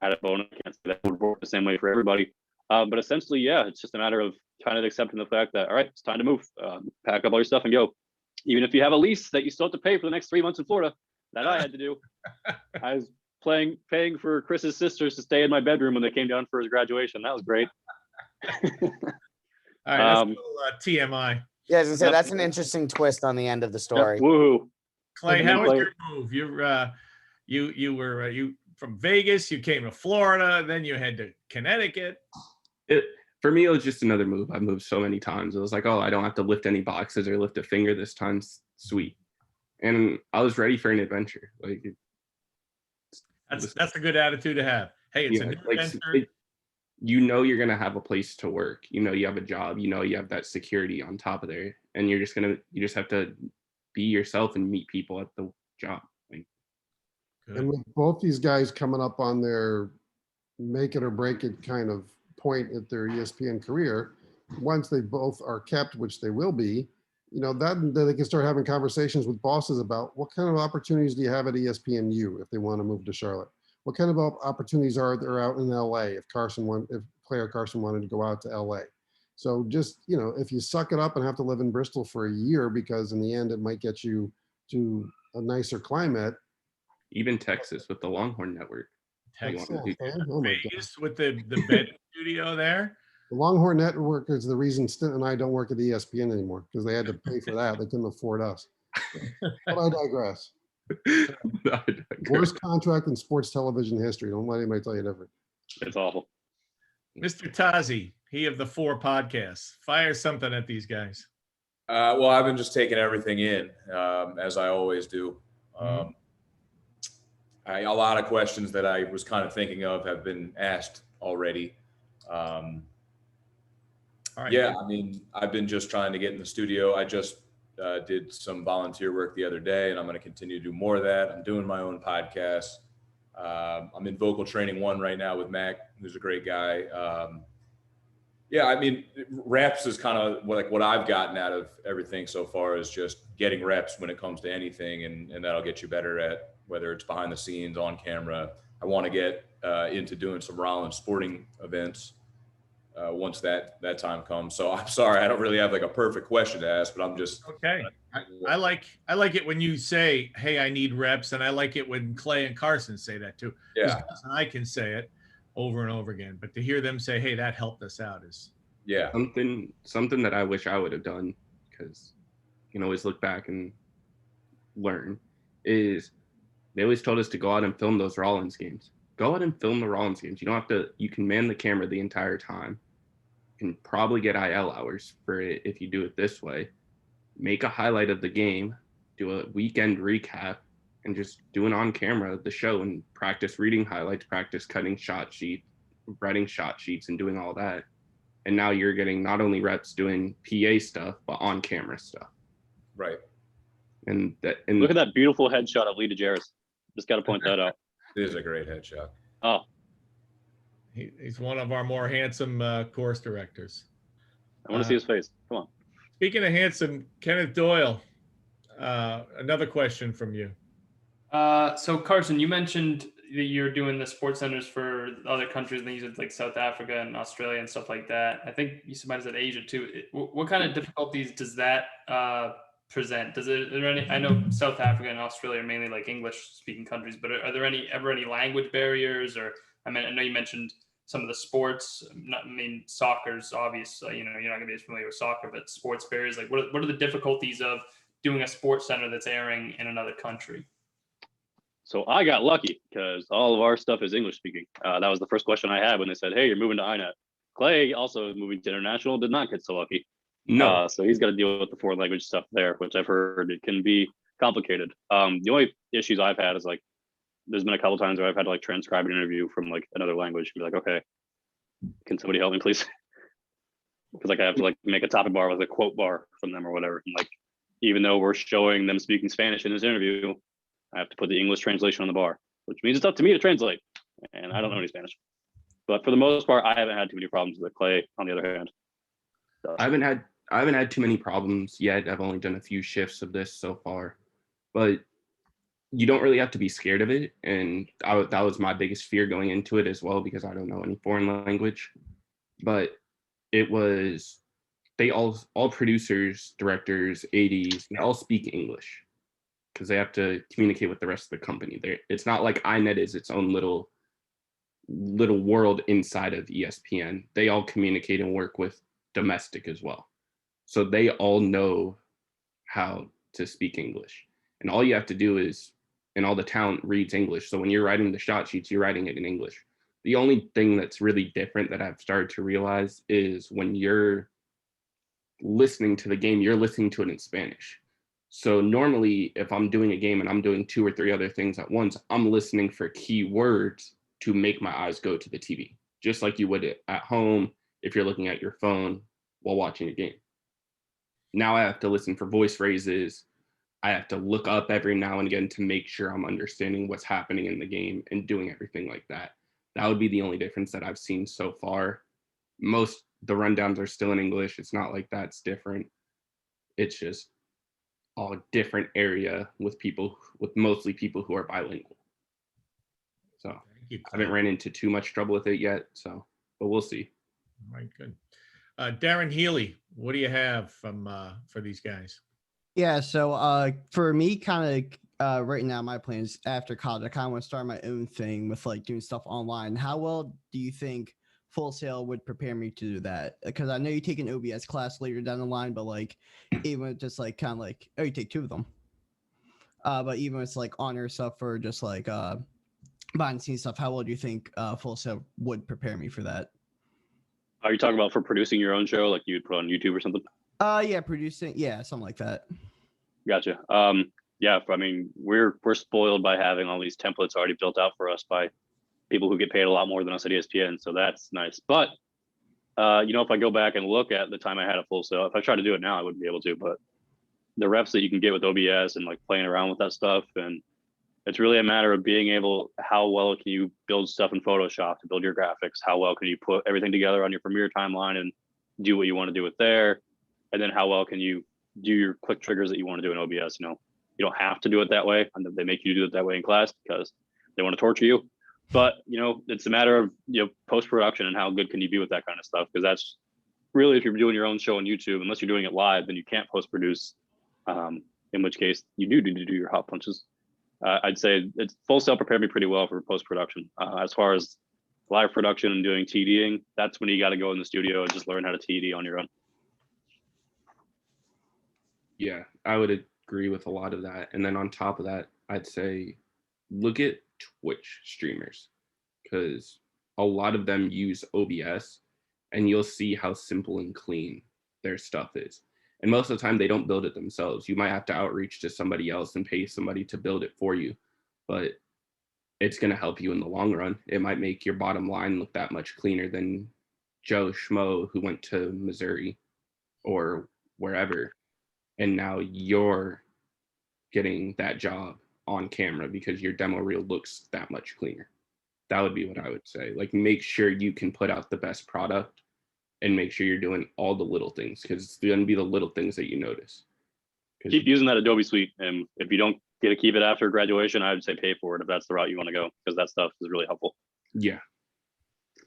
had a bonus. I can't say that would work the same way for everybody. But essentially, yeah, it's just a matter of kind of accepting the fact that, all right, it's time to move. Pack up all your stuff and go. Even if you have a lease that you still have to pay for the next 3 months in Florida, that I had to do. I was paying for Chris's sisters to stay in my bedroom when they came down for his graduation. That was great. All right, that's a little TMI. Yeah, I was gonna say that's an interesting twist on the end of the story. Woohoo! Clay, how was your move? You were from Vegas. You came to Florida. Then you head to Connecticut. For me, it was just another move. I moved so many times. It was like, oh, I don't have to lift any boxes or lift a finger this time. Sweet. And I was ready for an adventure. Like, that's a good attitude to have. Hey, it's a new adventure. You know you're gonna have a place to work. You know you have a job. You know you have that security on top of there, and you just have to be yourself and meet people at the job. Like, and with both these guys coming up on their make it or break it kind of point at their ESPN career, once they both are kept, which they will be, you know, then they can start having conversations with bosses about what kind of opportunities do you have at ESPNU if they want to move to Charlotte? What kind of opportunities are there out in LA if Clay or Carson wanted to go out to LA? So just, you know, if you suck it up and have to live in Bristol for a year, because in the end it might get you to a nicer climate. Even Texas with the Longhorn Network. Texas, oh my Vegas with the bed studio there. The Longhorn Network is the reason Stint and I don't work at ESPN anymore, because they had to pay for that. They couldn't afford us. But I digress. Worst contract in sports television history. Don't let anybody tell you different. It's awful. Mr. Tazi, he of the 4 podcasts, fire something at these guys. Well, I've been just taking everything in, as I always do. A lot of questions that I was kind of thinking of have been asked already. Yeah, I mean, I've been just trying to get in the studio. I just did some volunteer work the other day, and I'm going to continue to do more of that. I'm doing my own podcast. I'm in vocal training 1 right now with Mac, who's a great guy. Yeah, I mean, reps is kind of like what I've gotten out of everything so far, is just getting reps when it comes to anything, and that'll get you better at whether it's behind the scenes, on camera. I want to get into doing some Rollins sporting events. once that time comes. So I'm sorry, I don't really have like a perfect question to ask, but I'm just okay. I like it when you say, "Hey, I need reps," and I like it when Clay and Carson say that too. Yeah. Gus and I can say it over and over again, but to hear them say, "Hey, that helped us out," is yeah. Something that I wish I would have done, because you can always look back and learn, is they always told us to go out and film those Rollins games. Go out and film the Rollins games. You don't have to. You can man the camera the entire time. You can probably get IL hours for it if you do it this way. Make a highlight of the game, do a weekend recap, and just do an on camera the show and practice reading highlights, practice cutting shot sheets, writing shot sheets, and doing all that. And now you're getting not only reps doing PA stuff, but on camera stuff. Right. And look at that beautiful headshot of Lee DeGeris. Just got to point that out. It is a great headshot. Oh, he's one of our more handsome course directors. I want to see his face. Come on. Speaking of handsome, Kenneth Doyle, another question from you. So Carson, you mentioned that you're doing the sports centers for other countries, and you said like South Africa and Australia and stuff like that. I think you might have said Asia too. What kind of difficulties does that present? Are there any? I know South Africa and Australia are mainly like English-speaking countries, but are there ever any language barriers? Or I know you mentioned some of the sports. Soccer's obvious. You're not going to be as familiar with soccer, but sports barriers. Like, what are the difficulties of doing a sports center that's airing in another country? So I got lucky because all of our stuff is English speaking. That was the first question I had when they said, "Hey, you're moving to INET." Clay also moving to international, did not get so lucky. No. So he's got to deal with the foreign language stuff there, which I've heard it can be complicated. The only issues I've had is like, there's been a couple times where I've had to like transcribe an interview from like another language and be like, okay, can somebody help me please? Because like I have to like make a topic bar with a quote bar from them or whatever. And like, even though we're showing them speaking Spanish in this interview, I have to put the English translation on the bar, which means it's up to me to translate. And I don't know any Spanish. But for the most part, I haven't had too many problems with Clay, on the other hand. So. I haven't had too many problems yet. I've only done a few shifts of this so far. But you don't really have to be scared of it. And that was my biggest fear going into it as well, because I don't know any foreign language. But it was, they all producers, directors, ADs, they all speak English, because they have to communicate with the rest of the company. It's not like INET is its own little world inside of ESPN. They all communicate and work with domestic as well. So they all know how to speak English. And all you have to do is, and all the talent reads English. So when you're writing the shot sheets, you're writing it in English. The only thing that's really different that I've started to realize is when you're listening to the game, you're listening to it in Spanish. So normally if I'm doing a game and I'm doing 2 or 3 other things at once, I'm listening for key words to make my eyes go to the TV, just like you would at home if you're looking at your phone while watching a game. Now I have to listen for voice phrases. I have to look up every now and again to make sure I'm understanding what's happening in the game and doing everything like that. That would be the only difference that I've seen so far. Most the rundowns are still in English. It's not like that's different. It's just a different area with mostly people who are bilingual. So I haven't ran into too much trouble with it yet. So, but we'll see. All right, good. Darren Healy, what do you have for these guys? Yeah, so for me, kind of right now, my plans after college, I kind of want to start my own thing with like doing stuff online. How well do you think Full Sail would prepare me to do that? Because I know you take an OBS class later down the line, but like even just like kind of like, oh, you take 2 of them. But even with like honor stuff or just like behind the scenes stuff, how well do you think Full Sail would prepare me for that? Are you talking about for producing your own show, like you'd put on YouTube or something? Yeah, producing, yeah, something like that. Gotcha. Yeah, I mean, we're spoiled by having all these templates already built out for us by people who get paid a lot more than us at ESPN, so that's nice. But if I go back and look at the time I had a Full Sail, if I try to do it now, I wouldn't be able to. But the reps that you can get with OBS and like playing around with that stuff, and it's really a matter of being able, how well can you build stuff in Photoshop to build your graphics? How well can you put everything together on your Premiere timeline and do what you want to do with there? And then how well can you do your quick triggers that you want to do in OBS? You don't have to do it that way. And they make you do it that way in class because they want to torture you. But it's a matter of post production and how good can you be with that kind of stuff, because that's really, if you're doing your own show on YouTube, unless you're doing it live, then you can't post produce. In which case you do need to do your hot punches. I'd say Full Sail prepared me pretty well for post production. As far as live production and doing TDing, that's when you got to go in the studio and just learn how to TD on your own. Yeah, I would agree with a lot of that. And then on top of that, I'd say look at Twitch streamers, because a lot of them use OBS, and you'll see how simple and clean their stuff is. And most of the time they don't build it themselves. You might have to outreach to somebody else and pay somebody to build it for you, but it's going to help you in the long run. It might make your bottom line look that much cleaner than Joe Schmo who went to Missouri or wherever, and now you're getting that job on camera because your demo reel looks that much cleaner. That would be what I would say. Like, make sure you can put out the best product and make sure you're doing all the little things, because it's going to be the little things that you notice. Keep using that Adobe Suite, and if you don't get to keep it after graduation, I would say pay for it if that's the route you want to go, because that stuff is really helpful. Yeah.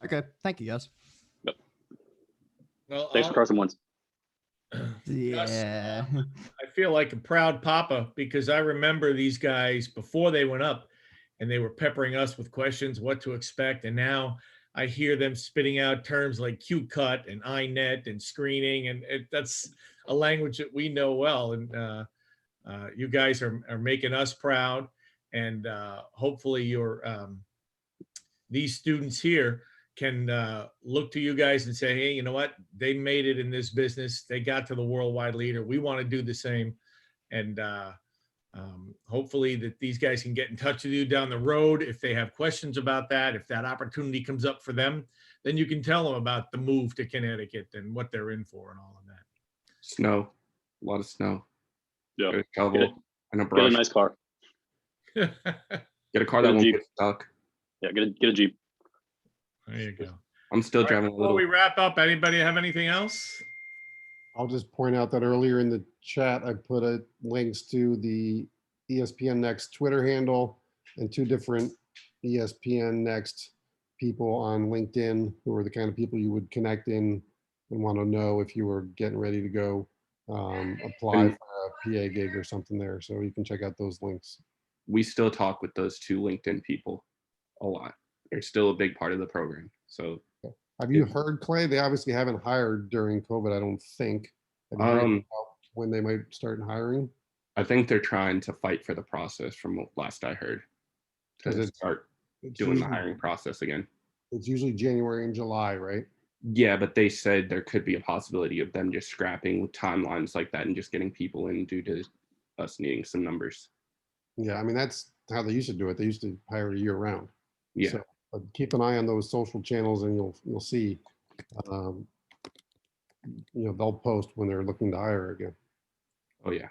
Okay. Thank you, guys. Yep. Well, Thanks for Carson once. Yeah. I feel like a proud papa, because I remember these guys before they went up and they were peppering us with questions, what to expect. And now I hear them spitting out terms like Q-cut and iNet and screening. And that's a language that we know well. And you guys are making us proud. And hopefully these students here can look to you guys and say, hey, you know what? They made it in this business. They got to the worldwide leader. We want to do the same. And hopefully that these guys can get in touch with you down the road. If they have questions about that, if that opportunity comes up for them, then you can tell them about the move to Connecticut and what they're in for and all of that. Snow, a lot of snow. Yeah. Get a shovel and a Get brush. a nice car. Get a car that won't get stuck. Yeah, get a Jeep. There you go. I'm still driving a Before little. we wrap up, anybody have anything else? I'll just point out that earlier in the chat, I put links to the ESPN Next Twitter handle and 2 different ESPN Next people on LinkedIn who are the kind of people you would connect in and want to know if you were getting ready to go apply for a PA gig or something there. So you can check out those links. We still talk with those 2 LinkedIn people a lot. They're still a big part of the program. So have you heard, Clay? They obviously haven't hired during COVID, I don't think. Have you heard about when they might start hiring? I think they're trying to fight for the process from what last I heard, to start doing the hiring process again. It's usually January and July, right? Yeah, but they said there could be a possibility of them just scrapping with timelines like that and just getting people in due to us needing some numbers. Yeah, I mean, that's how they used to do it. They used to hire year round. Yeah. So, but keep an eye on those social channels and you'll see, they'll post when they're looking to hire again. Oh yeah.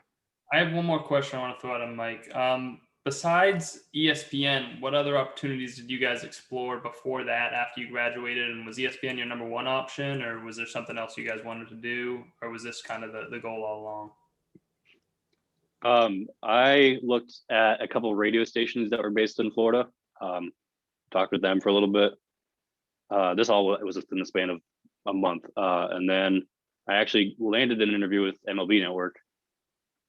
I have one more question I want to throw out on Mike. Besides ESPN, what other opportunities did you guys explore before that, after you graduated? And was ESPN your number 1 option, or was there something else you guys wanted to do, or was this kind of the goal all along? I looked at a couple of radio stations that were based in Florida. Talked with them for a little bit. This all was in the span of a month. And then I actually landed an interview with MLB Network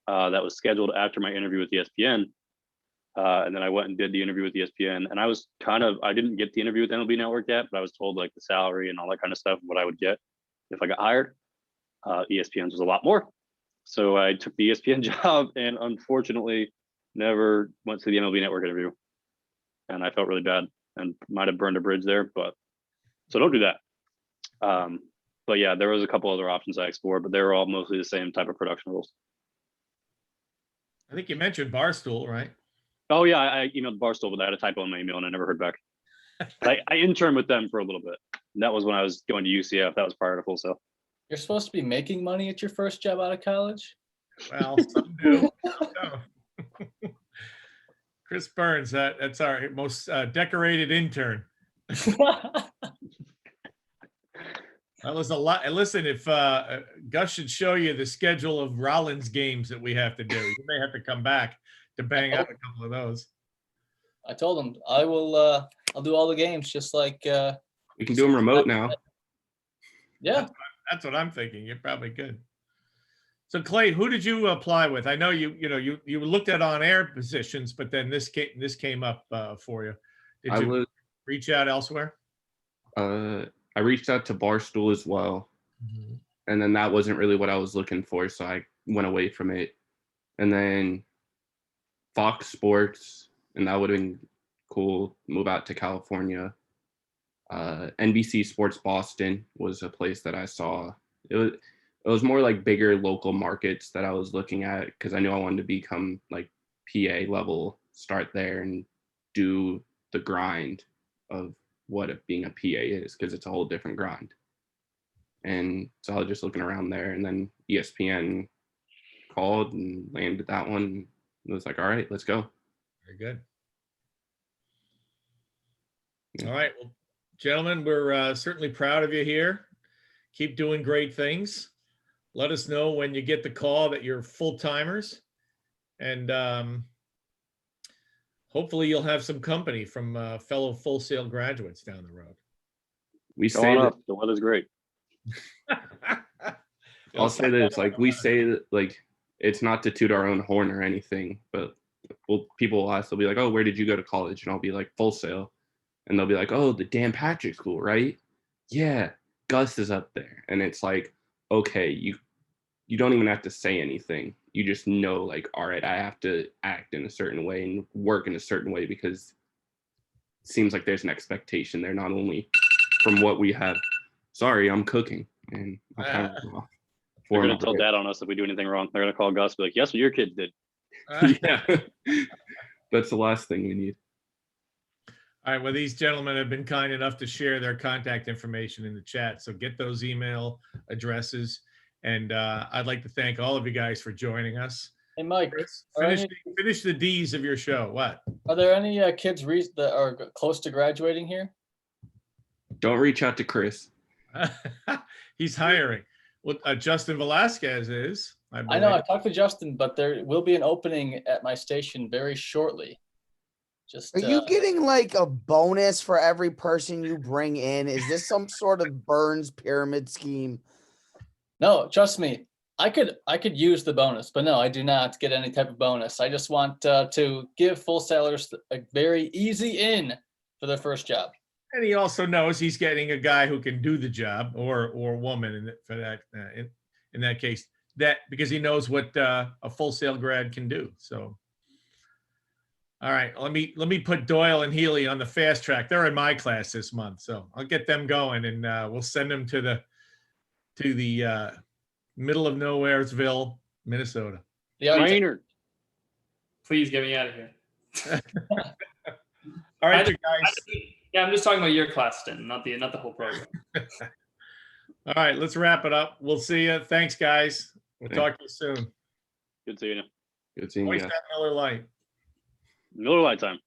that was scheduled after my interview with ESPN. And then I went and did the interview with ESPN. And I didn't get the interview with MLB Network yet, but I was told like the salary and all that kind of stuff, what I would get if I got hired. ESPN's was a lot more. So I took the ESPN job and unfortunately never went to the MLB Network interview. And I felt really bad and might have burned a bridge there, so don't do that. But yeah, there was a couple other options I explored, but they were all mostly the same type of production roles. I think you mentioned Barstool, right? Oh yeah, I emailed Barstool, but I had a typo in my email and I never heard back. I interned with them for a little bit. And that was when I was going to UCF. That was prior to Full Sail. You're supposed to be making money at your first job out of college? Well, some do. Some don't. Chris Burns, that's our most decorated intern. That was a lot. And listen, if Gus should show you the schedule of Rollins games that we have to do, you may have to come back to bang out a couple of those. I told him I will I'll do all the games just like. We can do them remote now. Yeah. That's what I'm thinking. You're probably good. So Clay, who did you apply with? I know you looked at on-air positions, but then this came up for you. Did you reach out elsewhere? I reached out to Barstool as well. Mm-hmm. And then that wasn't really what I was looking for, so I went away from it. And then Fox Sports, and that would have been cool. Move out to California. NBC Sports Boston was a place that I saw. It was more like bigger local markets that I was looking at because I knew I wanted to become like PA level, start there and do the grind of what being a PA is, because it's a whole different grind. And so I was just looking around there, and then ESPN called and landed that one. It was like, all right, let's go. Very good. All right. Well, gentlemen, we're certainly proud of you here. Keep doing great things. Let us know when you get the call that you're full-timers. And hopefully you'll have some company from fellow Full Sail graduates down the road. We say that the weather's great. I'll say this, like we say that, like, it's not to toot our own horn or anything, but people will ask, they'll be like, oh, where did you go to college? And I'll be like, Full Sail. And they'll be like, oh, the Dan Patrick School, right? Yeah, Gus is up there. And it's like, okay, you don't even have to say anything. You just know, like, all right, I have to act in a certain way and work in a certain way, because it seems like there's an expectation there, not only from what we have. Sorry, I'm cooking. And I'm kind of They're going to tell dad on us if we do anything wrong. They're going to call Gus, be like, yes, what your kids did. Yeah, that's the last thing we need. All right. Well, these gentlemen have been kind enough to share their contact information in the chat. So get those email addresses. And I'd like to thank all of you guys for joining us. Hey, Mike, finish the D's of your show. What? Are there any kids that are close to graduating here? Don't reach out to Chris. He's hiring. Well, Justin Velasquez is. I know. I talked to Justin, but there will be an opening at my station very shortly. Are you getting like a bonus for every person you bring in? Is this some sort of Burns pyramid scheme? No, trust me. I could use the bonus, but no, I do not get any type of bonus. I just want to give Full Sailors a very easy in for their first job. And he also knows he's getting a guy who can do the job, or woman in that case, that because he knows what a Full Sail grad can do. So. All right, let me put Doyle and Healy on the fast track. They're in my class this month, so I'll get them going, and we'll send them to the middle of nowheresville, Minnesota. Trainer, please get me out of here. All right, guys. Yeah, I'm just talking about your class, Stin, not the whole program. All right, let's wrap it up. We'll see you. Thanks, guys. We'll talk to you soon. Good seeing you. Good seeing you. Always that Miller Lite. Miller Lite time.